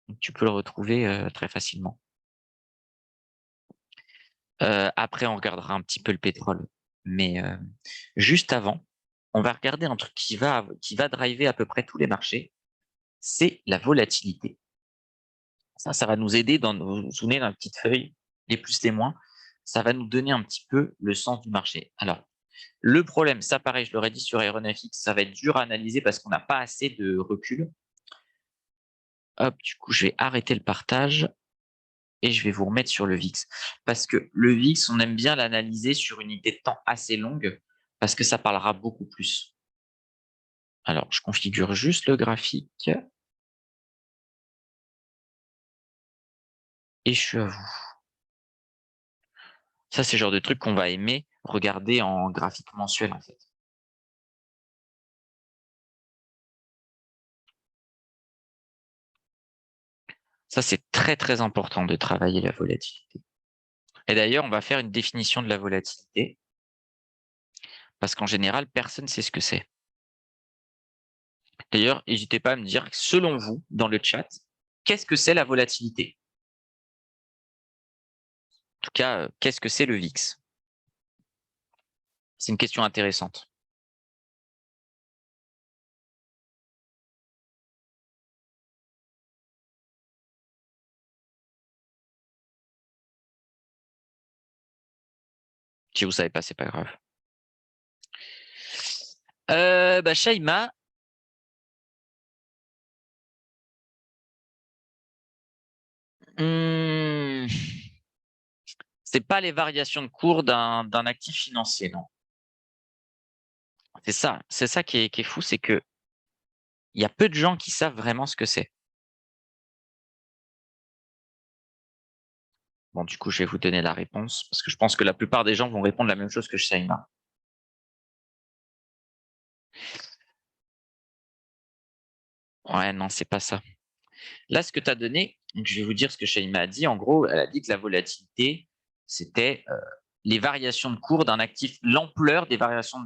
Donc, tu peux le retrouver très facilement. Après, on regardera un petit peu le pétrole. Mais juste avant, on va regarder un truc qui va driver à peu près tous les marchés. C'est la volatilité. Ça va nous aider vous vous souvenez dans la petite feuille, les plus et moins, ça va nous donner un petit peu le sens du marché. Alors, le problème, ça pareil, je l'aurais dit sur Aeronafix, ça va être dur à analyser parce qu'on n'a pas assez de recul. Hop, du coup, je vais arrêter le partage. et je vais vous remettre sur le VIX. Parce que le VIX, on aime bien l'analyser sur une unité de temps assez longue parce que ça parlera beaucoup plus. Alors, je configure juste le graphique. Et je suis à vous. Ça, c'est le genre de truc qu'on va aimer regarder en graphique mensuel, en fait. Ça, c'est très, très important de travailler la volatilité. Et d'ailleurs, on va faire une définition de la volatilité parce qu'en général, personne ne sait ce que c'est. D'ailleurs, n'hésitez pas à me dire, selon vous, dans le chat, qu'est-ce que c'est la volatilité? En tout cas, qu'est-ce que c'est le VIX? C'est une question intéressante. Si vous ne savez pas, c'est pas grave. Shaima, c'est pas les variations de cours d'un actif financier, non. C'est ça qui est fou, c'est que il y a peu de gens qui savent vraiment ce que c'est. Bon, du coup, je vais vous donner la réponse parce que je pense que la plupart des gens vont répondre la même chose que Shaima. Ouais, non, c'est pas ça. Là, ce que tu as donné, donc je vais vous dire ce que Shaima a dit. En gros, elle a dit que la volatilité, c'était les variations de cours d'un actif, l'ampleur des variations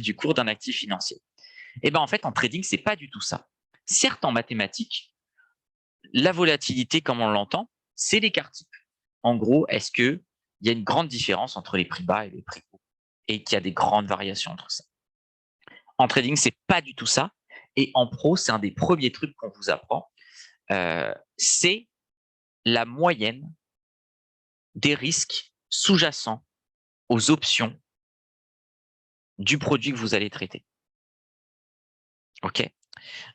du cours d'un actif financier. Et ben en fait, en trading, c'est pas du tout ça. Certes, en mathématiques, la volatilité, comme on l'entend, c'est l'écart type. En gros, est-ce qu'il y a une grande différence entre les prix bas et les prix hauts et qu'il y a des grandes variations entre ça? En trading, c'est pas du tout ça. Et en pro, c'est un des premiers trucs qu'on vous apprend. C'est la moyenne des risques sous-jacents aux options du produit que vous allez traiter. OK?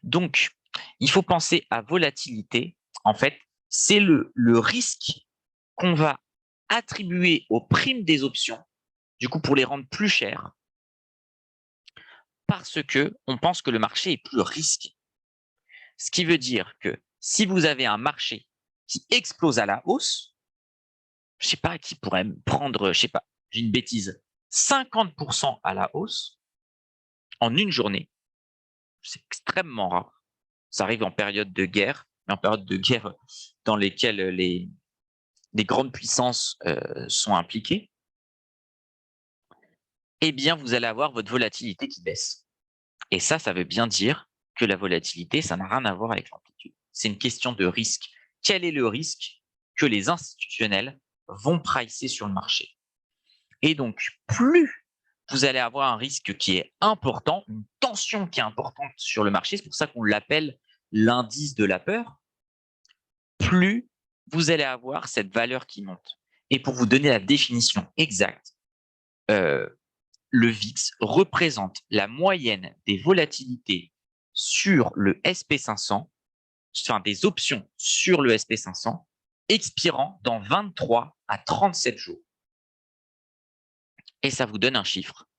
Donc, il faut penser à volatilité. En fait, c'est le risque qu'on va attribuer aux primes des options, du coup, pour les rendre plus chères, parce que on pense que le marché est plus risqué. Ce qui veut dire que si vous avez un marché qui explose à la hausse, je sais pas, qui pourrait prendre, je sais pas, j'ai une bêtise, 50% à la hausse en une journée, c'est extrêmement rare. Ça arrive en période de guerre, mais en période de guerre dans lesquelles les grandes puissances sont impliquées, eh bien, vous allez avoir votre volatilité qui baisse. Et ça veut bien dire que la volatilité, ça n'a rien à voir avec l'amplitude. C'est une question de risque. Quel est le risque que les institutionnels vont pricer sur le marché? Et donc, plus vous allez avoir un risque qui est important, une tension qui est importante sur le marché, c'est pour ça qu'on l'appelle l'indice de la peur, plus vous allez avoir cette valeur qui monte. Et pour vous donner la définition exacte, le VIX représente la moyenne des volatilités sur le SP500, enfin des options sur le SP500, expirant dans 23 à 37 jours. Et ça vous donne un chiffre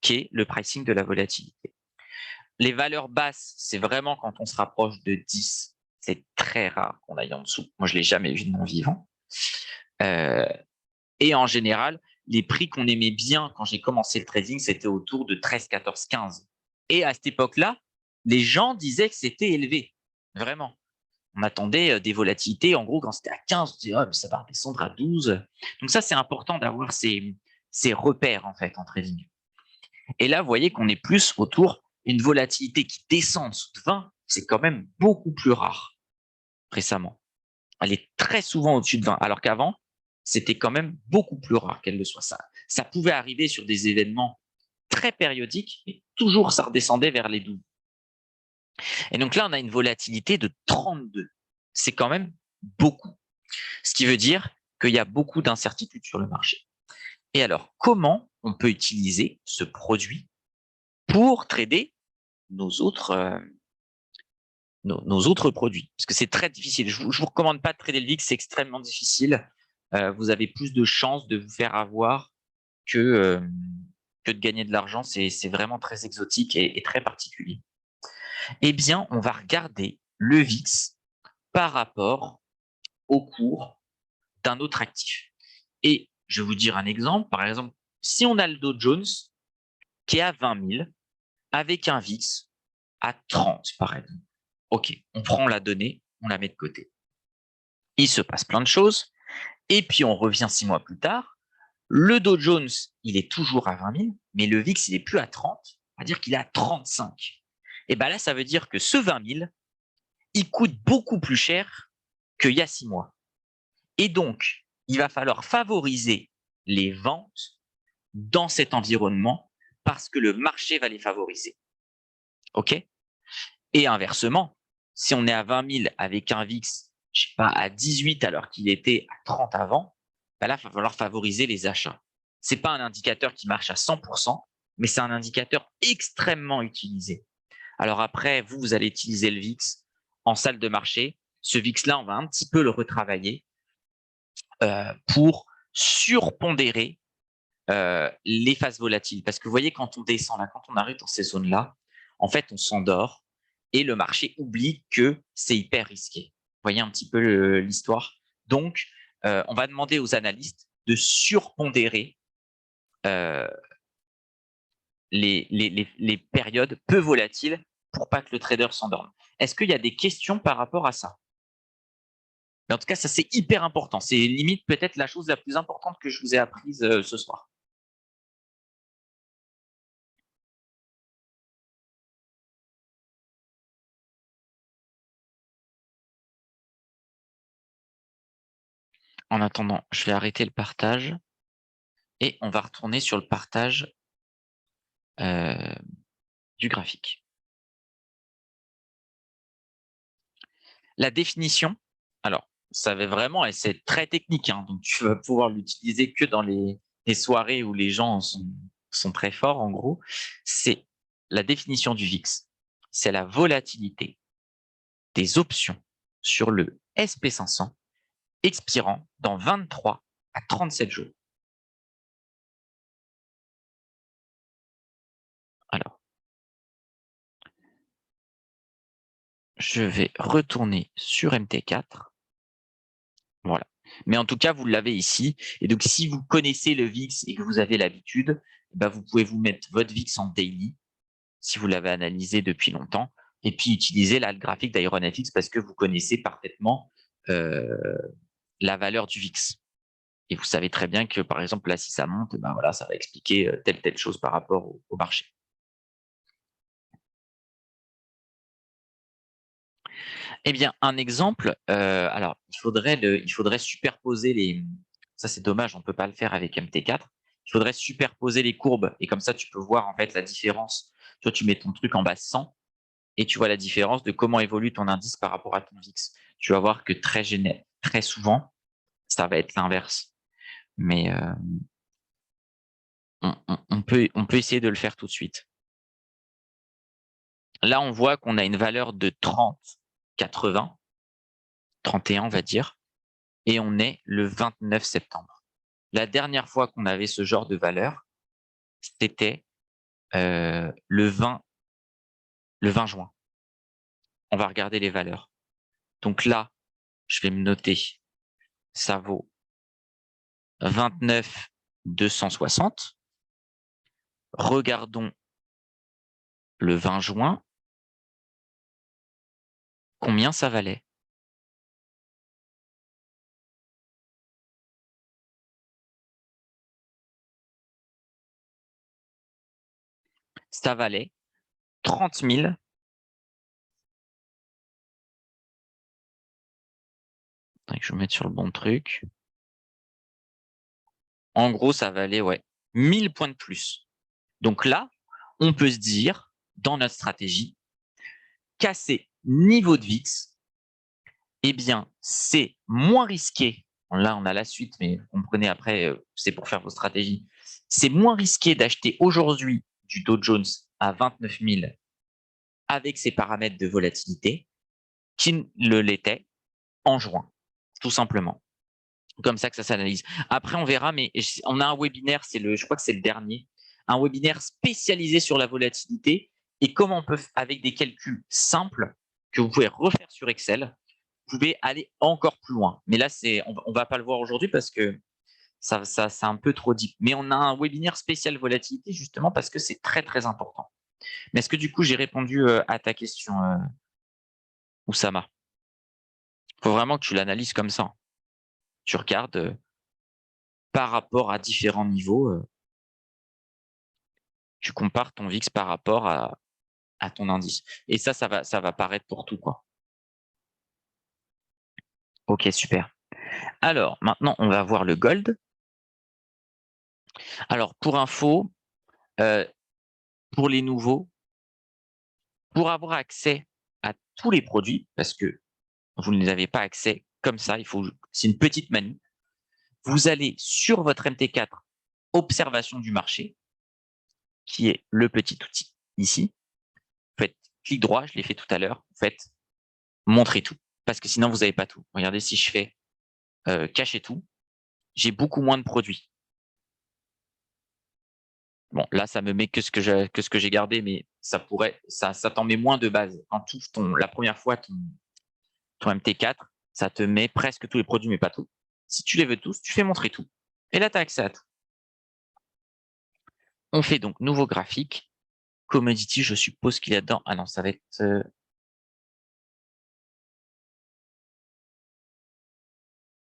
qui est le pricing de la volatilité. Les valeurs basses, c'est vraiment quand on se rapproche de 10. C'est très rare qu'on aille en dessous. Moi, je ne l'ai jamais vu de mon vivant. Et en général, les prix qu'on aimait bien quand j'ai commencé le trading, c'était autour de 13, 14, 15. Et à cette époque-là, les gens disaient que c'était élevé. Vraiment. On attendait des volatilités. En gros, quand c'était à 15, on disait, oh, mais ça va redescendre à 12. Donc ça, c'est important d'avoir ces repères, en fait, en trading. Et là, vous voyez qu'on est plus autour d'une volatilité qui descend en dessous de 20. C'est quand même beaucoup plus rare récemment. Elle est très souvent au-dessus de 20, alors qu'avant, c'était quand même beaucoup plus rare qu'elle le soit. Ça pouvait arriver sur des événements très périodiques, mais toujours ça redescendait vers les 12. Et donc là, on a une volatilité de 32. C'est quand même beaucoup. Ce qui veut dire qu'il y a beaucoup d'incertitudes sur le marché. Et alors, comment on peut utiliser ce produit pour trader nos autres nos autres produits. Parce que c'est très difficile. Je vous recommande pas de trader le VIX, c'est extrêmement difficile. Vous avez plus de chances de vous faire avoir que de gagner de l'argent. C'est vraiment très exotique et très particulier. Eh bien, on va regarder le VIX par rapport au cours d'un autre actif. Et je vais vous dire un exemple. Par exemple, si on a le Dow Jones qui est à 20 000 avec un VIX à 30, par exemple. OK, on prend la donnée, on la met de côté. Il se passe plein de choses. Et puis, on revient 6 mois plus tard. Le Dow Jones, il est toujours à 20 000, mais le VIX, il n'est plus à 30. On va dire qu'il est à 35. Et bien là, ça veut dire que ce 20 000, il coûte beaucoup plus cher qu'il y a 6 mois. Et donc, il va falloir favoriser les ventes dans cet environnement parce que le marché va les favoriser. OK? Et inversement, si on est à 20 000 avec un VIX, je sais pas, à 18 alors qu'il était à 30 avant, ben là, il va falloir favoriser les achats. C'est pas un indicateur qui marche à 100%, mais c'est un indicateur extrêmement utilisé. Alors après, vous allez utiliser le VIX en salle de marché. Ce VIX-là, on va un petit peu le retravailler pour surpondérer les phases volatiles. Parce que vous voyez, quand on descend là, quand on arrive dans ces zones-là, en fait, on s'endort et le marché oublie que c'est hyper risqué. Vous voyez un petit peu l'histoire. Donc, on va demander aux analystes de surpondérer les périodes peu volatiles pour pas que le trader s'endorme. Est-ce qu'il y a des questions par rapport à ça? Mais en tout cas, ça, c'est hyper important. C'est limite peut-être la chose la plus importante que je vous ai apprise ce soir. En attendant, je vais arrêter le partage et on va retourner sur le partage du graphique. La définition, alors, ça va vraiment, et c'est très technique, hein, donc tu vas pouvoir l'utiliser que dans les soirées où les gens sont très forts, en gros. C'est la définition du VIX. C'est la volatilité des options sur le SP500 expirant dans 23 à 37 jours. Alors, je vais retourner sur MT4. Voilà. Mais en tout cas, vous l'avez ici. Et donc, si vous connaissez le VIX et que vous avez l'habitude, bah, vous pouvez vous mettre votre VIX en daily, si vous l'avez analysé depuis longtemps, et puis utiliser là, le graphique d'Ironfx parce que vous connaissez parfaitement la valeur du VIX. Et vous savez très bien que, par exemple, là, si ça monte, ben voilà, ça va expliquer telle chose par rapport au marché. Eh bien, un exemple, alors, il faudrait superposer les… Ça, c'est dommage, on ne peut pas le faire avec MT4. Il faudrait superposer les courbes et comme ça, tu peux voir en fait la différence. Tu vois, tu mets ton truc en base 100 et tu vois la différence de comment évolue ton indice par rapport à ton VIX. Tu vas voir que très souvent, ça va être l'inverse. Mais on peut essayer de le faire tout de suite. Là, on voit qu'on a une valeur de 30, 80, 31, on va dire, et on est le 29 septembre. La dernière fois qu'on avait ce genre de valeur, c'était le 20 juin. On va regarder les valeurs. Donc là, je vais me noter, ça vaut 29 260. Regardons le 20 juin, combien ça valait? Ça valait 30 000. Attends, que je me mette sur le bon truc. En gros, ça valait 1000 points de plus. Donc là, on peut se dire, dans notre stratégie, qu'à ces niveaux de VIX, eh bien, c'est moins risqué. Là, on a la suite, mais vous comprenez après, c'est pour faire vos stratégies. C'est moins risqué d'acheter aujourd'hui du Dow Jones à 29 000 avec ses paramètres de volatilité qui ne l'était en juin, tout simplement. Comme ça que ça s'analyse. Après, on verra, mais on a un webinaire, je crois que c'est le dernier, un webinaire spécialisé sur la volatilité et comment on peut, avec des calculs simples que vous pouvez refaire sur Excel, vous pouvez aller encore plus loin. Mais là, on va pas le voir aujourd'hui parce que ça c'est un peu trop deep. Mais on a un webinaire spécial volatilité justement parce que c'est très, très important. Mais est-ce que du coup, j'ai répondu à ta question, Oussama? Il faut vraiment que tu l'analyses comme ça. Tu regardes par rapport à différents niveaux, tu compares ton VIX par rapport à ton indice. Et ça va paraître pour tout, quoi. Ok, super. Alors, maintenant, on va voir le gold. Alors, pour info, pour les nouveaux, pour avoir accès à tous les produits, parce que vous ne les avez pas accès comme ça, c'est une petite manie. Vous allez sur votre MT4 observation du marché, qui est le petit outil ici. Vous faites clic droit, je l'ai fait tout à l'heure. Vous faites montrer tout, parce que sinon vous n'avez pas tout. Regardez, si je fais cacher tout, j'ai beaucoup moins de produits. Bon, là, ça me met que ce que j'ai gardé, mais ça t'en met moins de base. Quand tu ouvres la première fois ton MT4, ça te met presque tous les produits, mais pas tout. Si tu les veux tous, tu fais montrer tout. Et là, tu as accès à tout. On fait donc nouveau graphique. Commodity, je suppose qu'il y a dedans. Ah non, ça va être...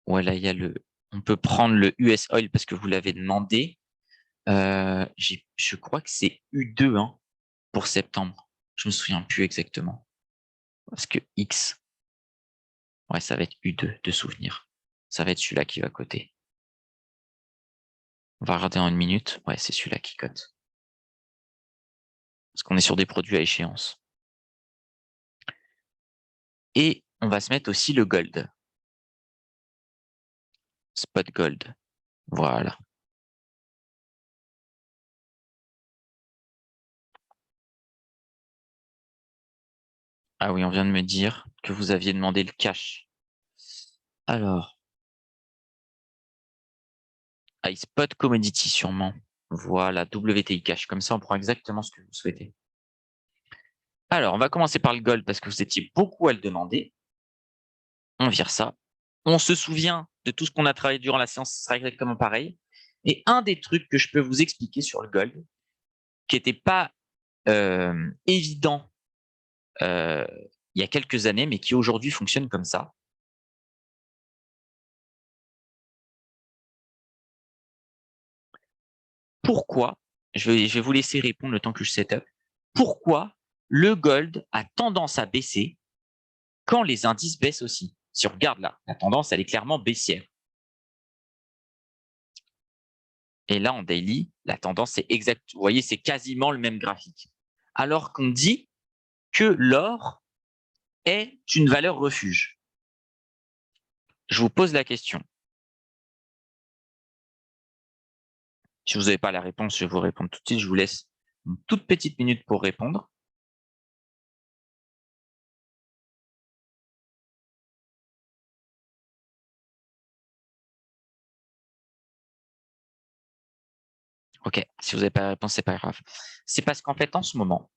Ouais, là, il y a on peut prendre le US Oil parce que vous l'avez demandé. Je crois que c'est U2 hein, pour septembre. Je me souviens plus exactement. Parce que X, ouais, ça va être U2 de souvenir. Ça va être celui-là qui va coter. On va regarder en une minute. Ouais, c'est celui-là qui cote. Parce qu'on est sur des produits à échéance. Et on va se mettre aussi le gold. Spot gold. Voilà. Ah oui, on vient de me dire que vous aviez demandé le cash. Alors. Spot commodity sûrement. Voilà, WTI cash. Comme ça, on prend exactement ce que vous souhaitez. Alors, on va commencer par le gold parce que vous étiez beaucoup à le demander. On vire ça. On se souvient de tout ce qu'on a travaillé durant la séance, ce sera exactement pareil. Et un des trucs que je peux vous expliquer sur le gold, qui n'était pas évident il y a quelques années, mais qui aujourd'hui fonctionne comme ça. Pourquoi, je vais vous laisser répondre le temps que je setup, pourquoi le gold a tendance à baisser quand les indices baissent aussi? Si on regarde là, la tendance, elle est clairement baissière. Et là, en daily, la tendance, c'est exact. Vous voyez, c'est quasiment le même graphique. Alors qu'on dit que l'or est une valeur refuge. Je vous pose la question. Si vous n'avez pas la réponse, je vais vous répondre tout de suite. Je vous laisse une toute petite minute pour répondre. Ok, si vous n'avez pas la réponse, c'est pas grave. C'est parce qu'en fait, en ce moment,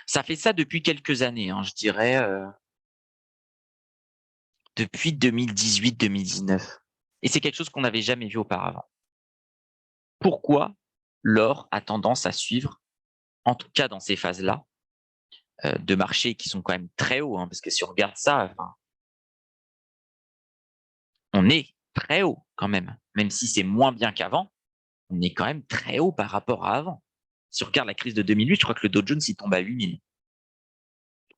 ça fait ça depuis quelques années, hein, je dirais depuis 2018-2019. Et c'est quelque chose qu'on n'avait jamais vu auparavant. Pourquoi l'or a tendance à suivre, en tout cas dans ces phases-là, de marché qui sont quand même très hauts, hein, parce que si on regarde ça, enfin, on est très haut quand même si c'est moins bien qu'avant, on est quand même très haut par rapport à avant. Si on regarde la crise de 2008, je crois que le Dow Jones il tombe à 8000.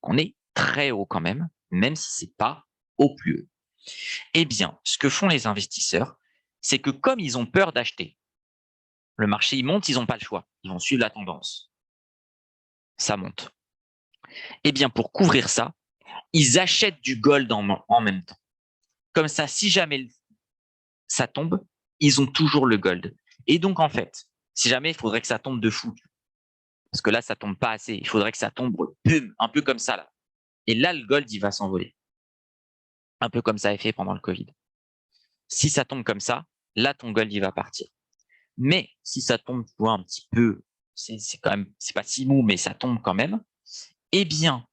On est très haut quand même si c'est pas au plus haut. Eh bien, ce que font les investisseurs, c'est que comme ils ont peur d'acheter, le marché il monte, ils n'ont pas le choix, ils vont suivre la tendance. Ça monte. Eh bien, pour couvrir ça, ils achètent du gold en même temps. Comme ça, si jamais ça tombe, ils ont toujours le gold. Et donc, en fait, si jamais il faudrait que ça tombe de fou, parce que là, ça tombe pas assez, il faudrait que ça tombe un peu comme ça, là. Et là, le gold, il va s'envoler. un peu comme ça a fait pendant le Covid. Si ça tombe comme ça, là, ton gold, il va partir. Mais si ça tombe, tu vois, un petit peu, c'est quand même, c'est pas si mou, mais ça tombe quand même, eh bien,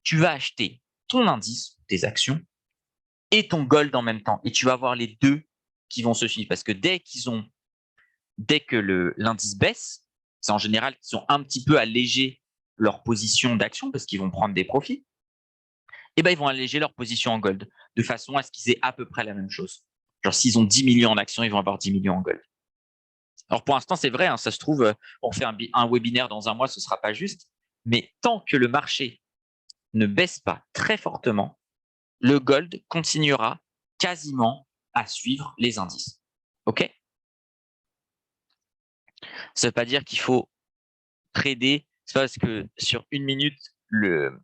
tu vas acheter ton indice, tes actions, et ton gold en même temps. Et tu vas avoir les deux qui vont se suivre. Parce que dès que l'indice baisse, c'est en général qu'ils ont un petit peu allégé leur position d'action parce qu'ils vont prendre des profits. Et ben, ils vont alléger leur position en gold de façon à ce qu'ils aient à peu près la même chose. Genre, s'ils ont 10 millions en actions, ils vont avoir 10 millions en gold. Alors, pour l'instant, c'est vrai, hein, ça se trouve, on fait un webinaire dans un mois, ce ne sera pas juste. Mais tant que le marché ne baisse pas très fortement, le gold continuera quasiment à suivre les indices. OK? Ça ne veut pas dire qu'il faut trader. C'est pas parce que sur une minute, le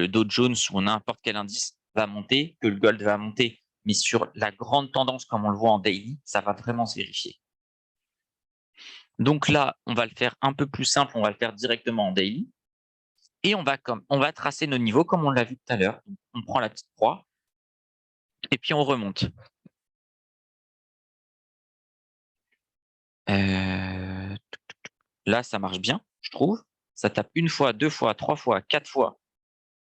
Dow Jones ou n'importe quel indice va monter que le gold va monter. Mais sur la grande tendance, comme on le voit en daily, ça va vraiment se vérifier. Donc là, on va le faire un peu plus simple, on va le faire directement en daily. Et on va tracer nos niveaux comme on l'a vu tout à l'heure. On prend la petite croix et puis on remonte. Là, ça marche bien, je trouve. Ça tape une fois, deux fois, trois fois, quatre fois.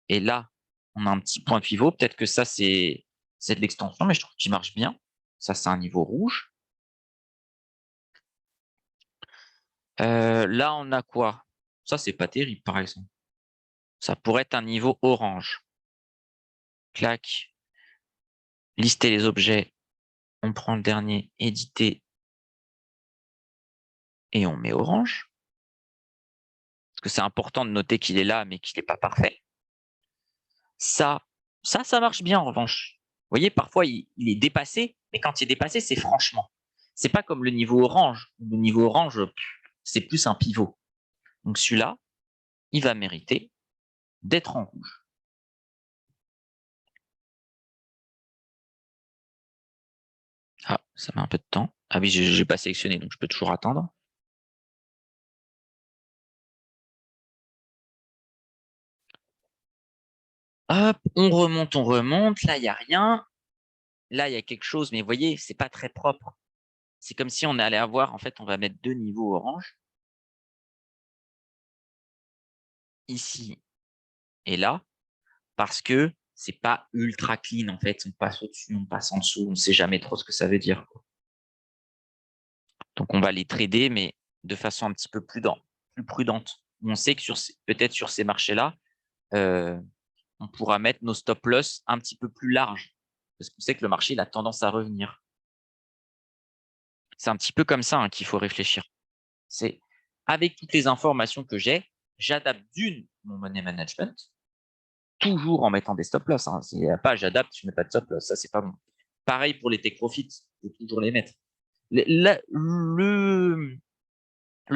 Et là, on a un petit point pivot. Peut-être que ça, c'est de l'extension, mais je trouve qu'il marche bien. Ça, c'est un niveau rouge. Là, on a quoi? Ça, c'est pas terrible, par exemple. Ça pourrait être un niveau orange. Clac. Lister les objets. On prend le dernier, éditer. Et on met orange. Parce que c'est important de noter qu'il est là, mais qu'il n'est pas parfait. Ça marche bien en revanche. Vous voyez, parfois, il est dépassé, mais quand il est dépassé, c'est franchement. C'est pas comme le niveau orange. Le niveau orange, c'est plus un pivot. Donc celui-là, il va mériter d'être en rouge. Ah, ça met un peu de temps. Ah oui, je n'ai pas sélectionné, donc je peux toujours attendre. Hop, on remonte. Là, il n'y a rien. Là, il y a quelque chose, mais vous voyez, c'est pas très propre. C'est comme si on allait avoir, en fait, on va mettre deux niveaux orange. Ici et là, parce que c'est pas ultra clean, en fait. On passe au-dessus, on passe en dessous, on ne sait jamais trop ce que ça veut dire. Donc, on va les trader, mais de façon un petit peu plus prudente. On sait que peut-être sur ces marchés-là, on pourra mettre nos stop loss un petit peu plus larges, parce qu'on sait que le marché il a tendance à revenir. C'est un petit peu comme ça qu'il faut réfléchir. C'est avec toutes les informations que j'ai, j'adapte mon money management, toujours en mettant des stop loss. S'il n'y a pas, j'adapte, je ne mets pas de stop loss, ça c'est pas bon. Pareil pour les take profits, il faut toujours les mettre. Le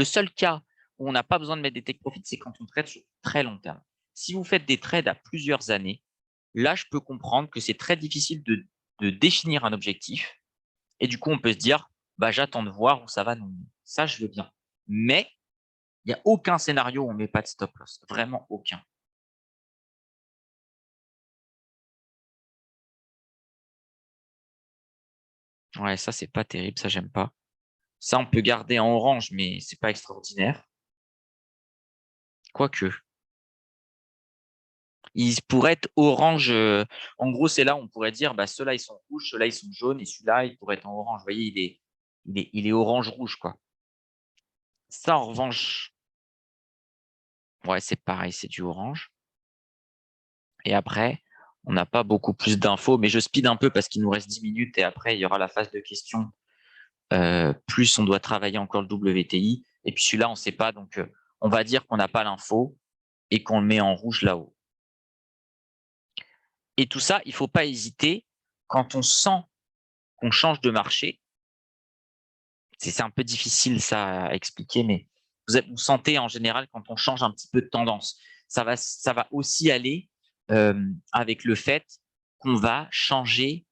seul cas où on n'a pas besoin de mettre des take profits, c'est quand on trade sur très long terme. Si vous faites des trades à plusieurs années, là, je peux comprendre que c'est très difficile de définir un objectif. Et du coup, on peut se dire, bah, j'attends de voir où ça va nous. Ça, je veux bien. Mais il n'y a aucun scénario où on ne met pas de stop loss. Vraiment aucun. Ouais, ça, c'est pas terrible. Ça, j'aime pas. Ça, on peut garder en orange, mais c'est pas extraordinaire. Quoique. Il pourrait être orange. En gros, c'est là où on pourrait dire, bah, ceux-là, ils sont rouges, ceux-là, ils sont jaunes, et celui-là, il pourrait être en orange. Vous voyez, il est orange-rouge, quoi. Ça, en revanche, ouais, c'est pareil, c'est du orange. Et après, on n'a pas beaucoup plus d'infos, mais je speed un peu parce qu'il nous reste 10 minutes et après, il y aura la phase de questions. Plus on doit travailler encore le WTI. Et puis celui-là, on ne sait pas. Donc, on va dire qu'on n'a pas l'info et qu'on le met en rouge là-haut. Et tout ça, il ne faut pas hésiter quand on sent qu'on change de marché. C'est un peu difficile ça à expliquer, mais vous sentez en général quand on change un petit peu de tendance. Ça va aussi aller avec le fait qu'on va changer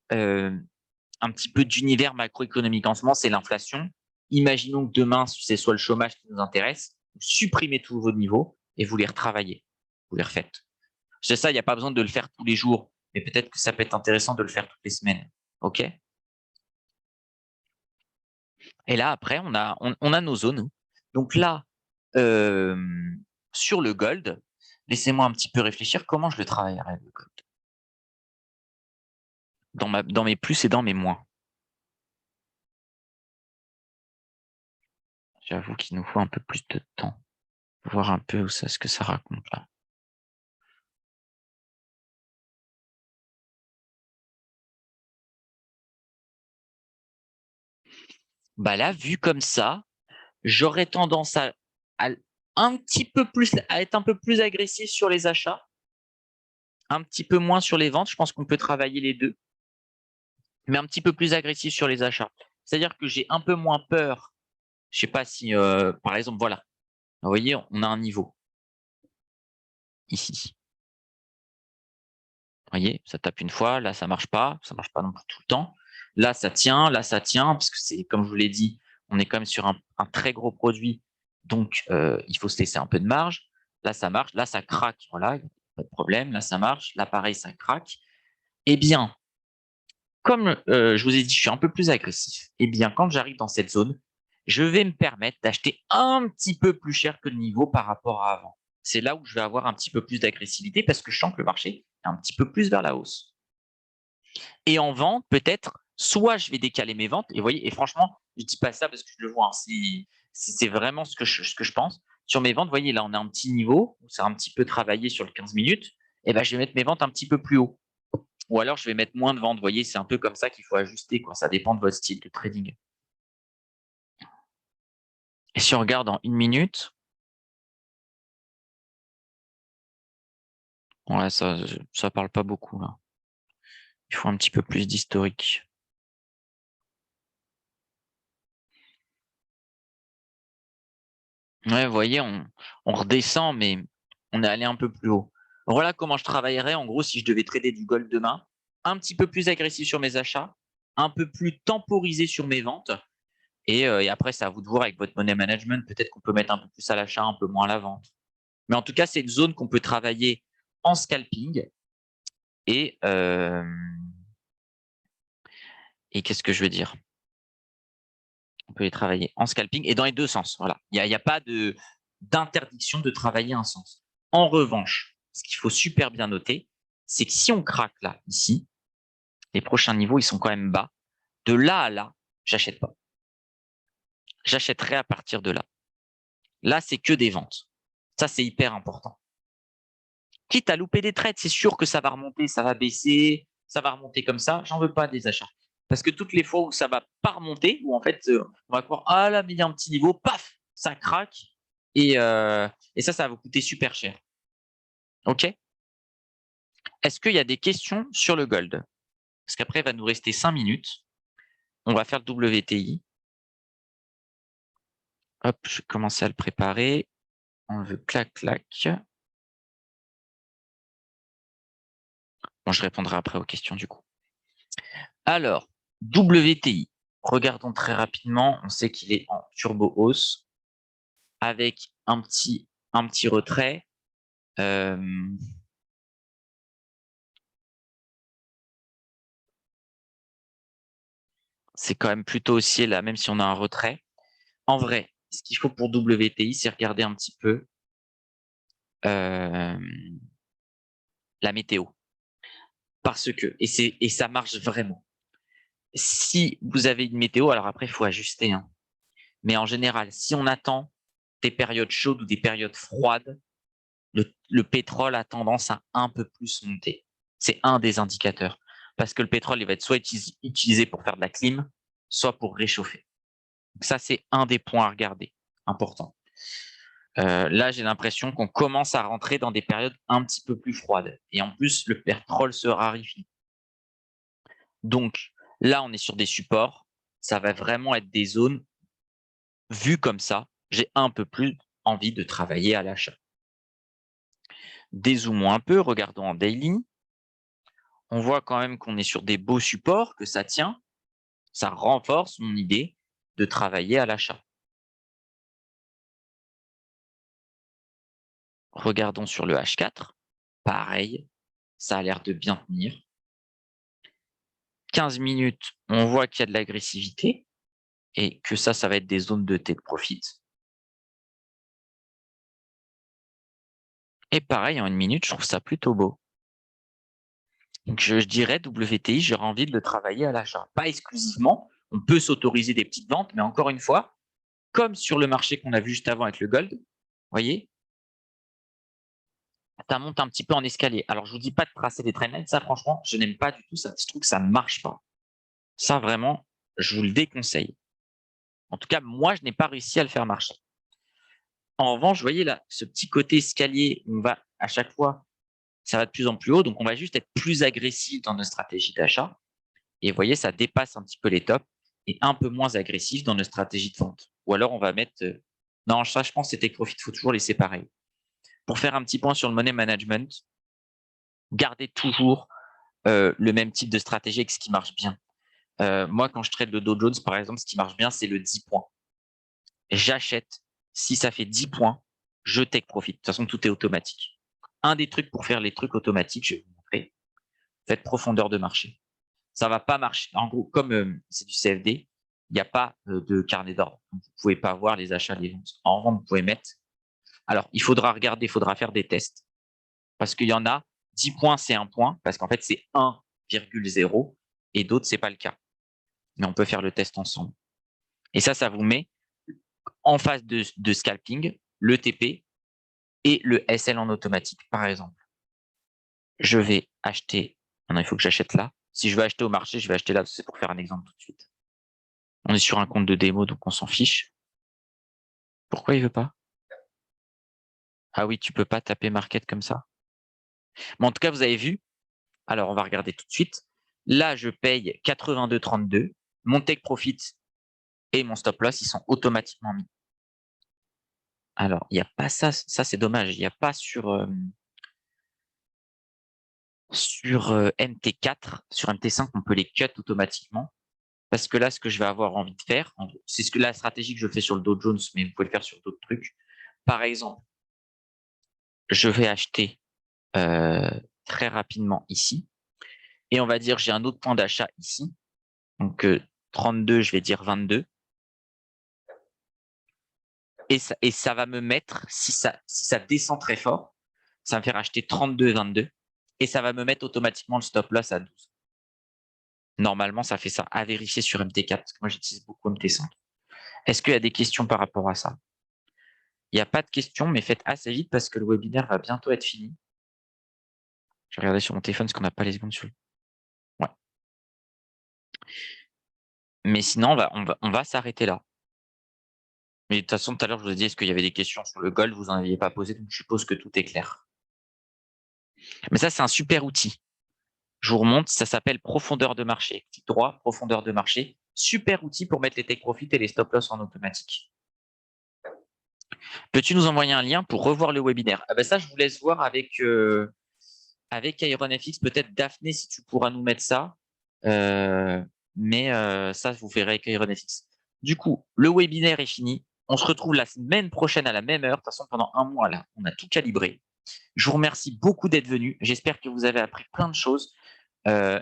un petit peu d'univers macroéconomique. En ce moment, c'est l'inflation. Imaginons que demain, c'est soit le chômage qui nous intéresse, vous supprimez tous vos niveaux et vous les retravaillez, vous les refaites. C'est ça, il n'y a pas besoin de le faire tous les jours. mais peut-être que ça peut être intéressant de le faire toutes les semaines. OK? Et là, après, on a nos zones. Donc là, sur le gold, laissez-moi un petit peu réfléchir comment je le travaillerai, le gold. Dans mes plus et dans mes moins. J'avoue qu'il nous faut un peu plus de temps. Voir un peu ce que ça raconte là. Bah là, vu comme ça, j'aurais tendance à un petit peu plus, à être un peu plus agressif sur les achats, un petit peu moins sur les ventes. Je pense qu'on peut travailler les deux, mais un petit peu plus agressif sur les achats. C'est-à-dire que j'ai un peu moins peur. Je sais pas si, par exemple, voilà. Vous voyez, on a un niveau ici. Vous voyez, ça tape une fois, là ça marche pas non plus tout le temps. Là ça tient, parce que c'est comme je vous l'ai dit, on est quand même sur un très gros produit, donc il faut se laisser un peu de marge. Là ça marche, là ça craque, voilà, pas de problème. Là ça marche, là pareil ça craque. Eh bien, comme je vous ai dit, je suis un peu plus agressif. Eh bien, quand j'arrive dans cette zone, je vais me permettre d'acheter un petit peu plus cher que le niveau par rapport à avant. C'est là où je vais avoir un petit peu plus d'agressivité parce que je sens que le marché est un petit peu plus vers la hausse. Et en vente, peut-être, soit je vais décaler mes ventes, et vous voyez, et franchement, je dis pas ça parce que je le vois, hein, c'est vraiment ce que je pense. Sur mes ventes, vous voyez, là, on a un petit niveau, c'est un petit peu travaillé sur le 15 minutes, et ben, je vais mettre mes ventes un petit peu plus haut. Ou alors, je vais mettre moins de ventes. Vous voyez, c'est un peu comme ça qu'il faut ajuster, quoi. Ça dépend de votre style de trading. Et si on regarde en une minute, ouais, ça parle pas beaucoup, là. Il faut un petit peu plus d'historique. Ouais, vous voyez, on redescend, mais on est allé un peu plus haut. Voilà comment je travaillerais, en gros, si je devais trader du gold demain. Un petit peu plus agressif sur mes achats, un peu plus temporisé sur mes ventes. Et après, c'est à vous de voir avec votre money management. Peut-être qu'on peut mettre un peu plus à l'achat, un peu moins à la vente. Mais en tout cas, c'est une zone qu'on peut travailler en scalping. Et, euh, et qu'est-ce que je veux dire? On peut les travailler en scalping et dans les deux sens. Voilà. Il y a pas d'interdiction de travailler un sens. En revanche, ce qu'il faut super bien noter, c'est que si on craque là, ici, les prochains niveaux, ils sont quand même bas. De là à là, j'achète pas. J'achèterai à partir de là. Là, c'est que des ventes. Ça, c'est hyper important. Quitte à louper des trades, c'est sûr que ça va remonter, ça va baisser, ça va remonter comme ça. J'en veux pas des achats. Parce que toutes les fois où ça va pas remonter, où en fait, on va croire, ah là, mais il y a un petit niveau, paf, ça craque. Et ça va vous coûter super cher. OK? Est-ce qu'il y a des questions sur le gold? Parce qu'après, il va nous rester 5 minutes. On va faire le WTI. Hop, je vais commencer à le préparer. On veut clac, clac. Bon, je répondrai après aux questions du coup. Alors, WTI. Regardons très rapidement. On sait qu'il est en turbo hausse avec un petit retrait. C'est quand même plutôt haussier là, même si on a un retrait. En vrai, ce qu'il faut pour WTI, c'est regarder un petit peu la météo. Parce que, et ça marche vraiment. Si vous avez une météo, alors après, il faut ajuster, hein. Mais en général, si on attend des périodes chaudes ou des périodes froides, le pétrole a tendance à un peu plus monter. C'est un des indicateurs. Parce que le pétrole, il va être soit utilisé pour faire de la clim, soit pour réchauffer. Donc ça, c'est un des points à regarder, important. Là, j'ai l'impression qu'on commence à rentrer dans des périodes un petit peu plus froides. Et en plus, le pétrole se raréfie. Donc là, on est sur des supports. Ça va vraiment être des zones vues comme ça. J'ai un peu plus envie de travailler à l'achat. Dézoomons un peu, regardons en daily. On voit quand même qu'on est sur des beaux supports, que ça tient. Ça renforce mon idée de travailler à l'achat. Regardons sur le H4. Pareil, Ça a l'air de bien tenir. 15 minutes, on voit qu'il y a de l'agressivité et que ça va être des zones de take profit. Et pareil, en 1 minute, je trouve ça plutôt beau. Donc, je dirais WTI, j'aurais envie de le travailler à l'achat. Pas exclusivement, on peut s'autoriser des petites ventes, mais encore une fois, comme sur le marché qu'on a vu juste avant avec le gold, vous voyez, ça monte un petit peu en escalier. Alors, je ne vous dis pas de tracer des trendlines, ça franchement, je n'aime pas du tout ça. Je trouve que ça ne marche pas. Ça, vraiment, je vous le déconseille. En tout cas, moi, je n'ai pas réussi à le faire marcher. En revanche, vous voyez là, ce petit côté escalier, on va à chaque fois, ça va de plus en plus haut, donc on va juste être plus agressif dans nos stratégies d'achat. Et vous voyez, ça dépasse un petit peu les tops et un peu moins agressif dans nos stratégies de vente. Ou alors, on va mettre… non, ça, je pense que c'était profit, il faut toujours les séparer. Pour faire un petit point sur le money management, gardez toujours le même type de stratégie avec ce qui marche bien. Moi, quand je trade le Dow Jones, par exemple, ce qui marche bien, c'est le 10 points. J'achète. Si ça fait 10 points, je take profit. De toute façon, tout est automatique. Un des trucs pour faire les trucs automatiques, je vais vous montrer, faites profondeur de marché. Ça va pas marcher. En gros, comme c'est du CFD, il n'y a pas de carnet d'ordre. Vous ne pouvez pas voir les achats, les ventes. En revanche, vous pouvez mettre. Alors, il faudra regarder, il faudra faire des tests. Parce qu'il y en a, 10 points, c'est 1 point, parce qu'en fait, c'est 1,0 et d'autres, ce n'est pas le cas. Mais on peut faire le test ensemble. Et ça vous met en phase de scalping, le TP et le SL en automatique, par exemple. Je vais acheter. Maintenant, il faut que j'achète là. Si je veux acheter au marché, je vais acheter là. C'est pour faire un exemple tout de suite. On est sur un compte de démo, donc on s'en fiche. Pourquoi il veut pas? Ah oui, tu peux pas taper market comme ça. Mais en tout cas, vous avez vu. Alors, on va regarder tout de suite. Là, je paye 82,32. Mon take profit et mon stop loss, ils sont automatiquement mis. Alors, il n'y a pas ça. Ça, c'est dommage. Il n'y a pas sur MT4, sur MT5, on peut les cut automatiquement. Parce que là, ce que je vais avoir envie de faire, c'est la stratégie que je fais sur le Dow Jones, mais vous pouvez le faire sur d'autres trucs. Par exemple, je vais acheter très rapidement ici. Et on va dire, j'ai un autre point d'achat ici. Donc, 32, je vais dire 22. Et ça va me mettre, si ça descend très fort, ça va me faire acheter 32, 22. Et ça va me mettre automatiquement le stop loss à 12. Normalement, ça fait ça. À vérifier sur MT4, parce que moi, j'utilise beaucoup MT5. Est-ce qu'il y a des questions par rapport à ça? Il n'y a pas de questions, mais faites assez vite parce que le webinaire va bientôt être fini. Je vais regarder sur mon téléphone parce qu'on n'a pas les secondes sur le… Ouais. Mais sinon, on va s'arrêter là. Mais de toute façon, tout à l'heure, je vous ai dit, est-ce qu'il y avait des questions sur le gold? Vous n'en aviez pas posé, donc je suppose que tout est clair. Mais ça, c'est un super outil. Je vous remonte, ça s'appelle profondeur de marché. Clic droit, profondeur de marché. Super outil pour mettre les take profit et les stop loss en automatique. Peux-tu nous envoyer un lien pour revoir le webinaire? Ah ben ça, je vous laisse voir avec IronFX. Peut-être Daphné, si tu pourras nous mettre ça. Mais ça, vous verrez avec IronFX. Du coup, le webinaire est fini. On se retrouve la semaine prochaine à la même heure. De toute façon, pendant un mois, là, on a tout calibré. Je vous remercie beaucoup d'être venu. J'espère que vous avez appris plein de choses.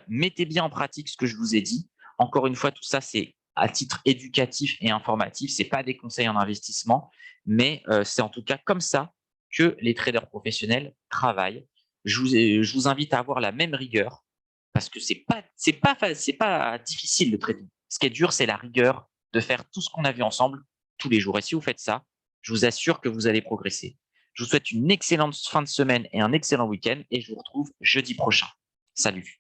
Mettez bien en pratique ce que je vous ai dit. Encore une fois, tout ça, c'est à titre éducatif et informatif. Ce n'est pas des conseils en investissement, mais c'est en tout cas comme ça que les traders professionnels travaillent. Je vous invite à avoir la même rigueur parce que c'est pas difficile de trader. Ce qui est dur, c'est la rigueur de faire tout ce qu'on a vu ensemble tous les jours. Et si vous faites ça, je vous assure que vous allez progresser. Je vous souhaite une excellente fin de semaine et un excellent week-end et je vous retrouve jeudi prochain. Salut.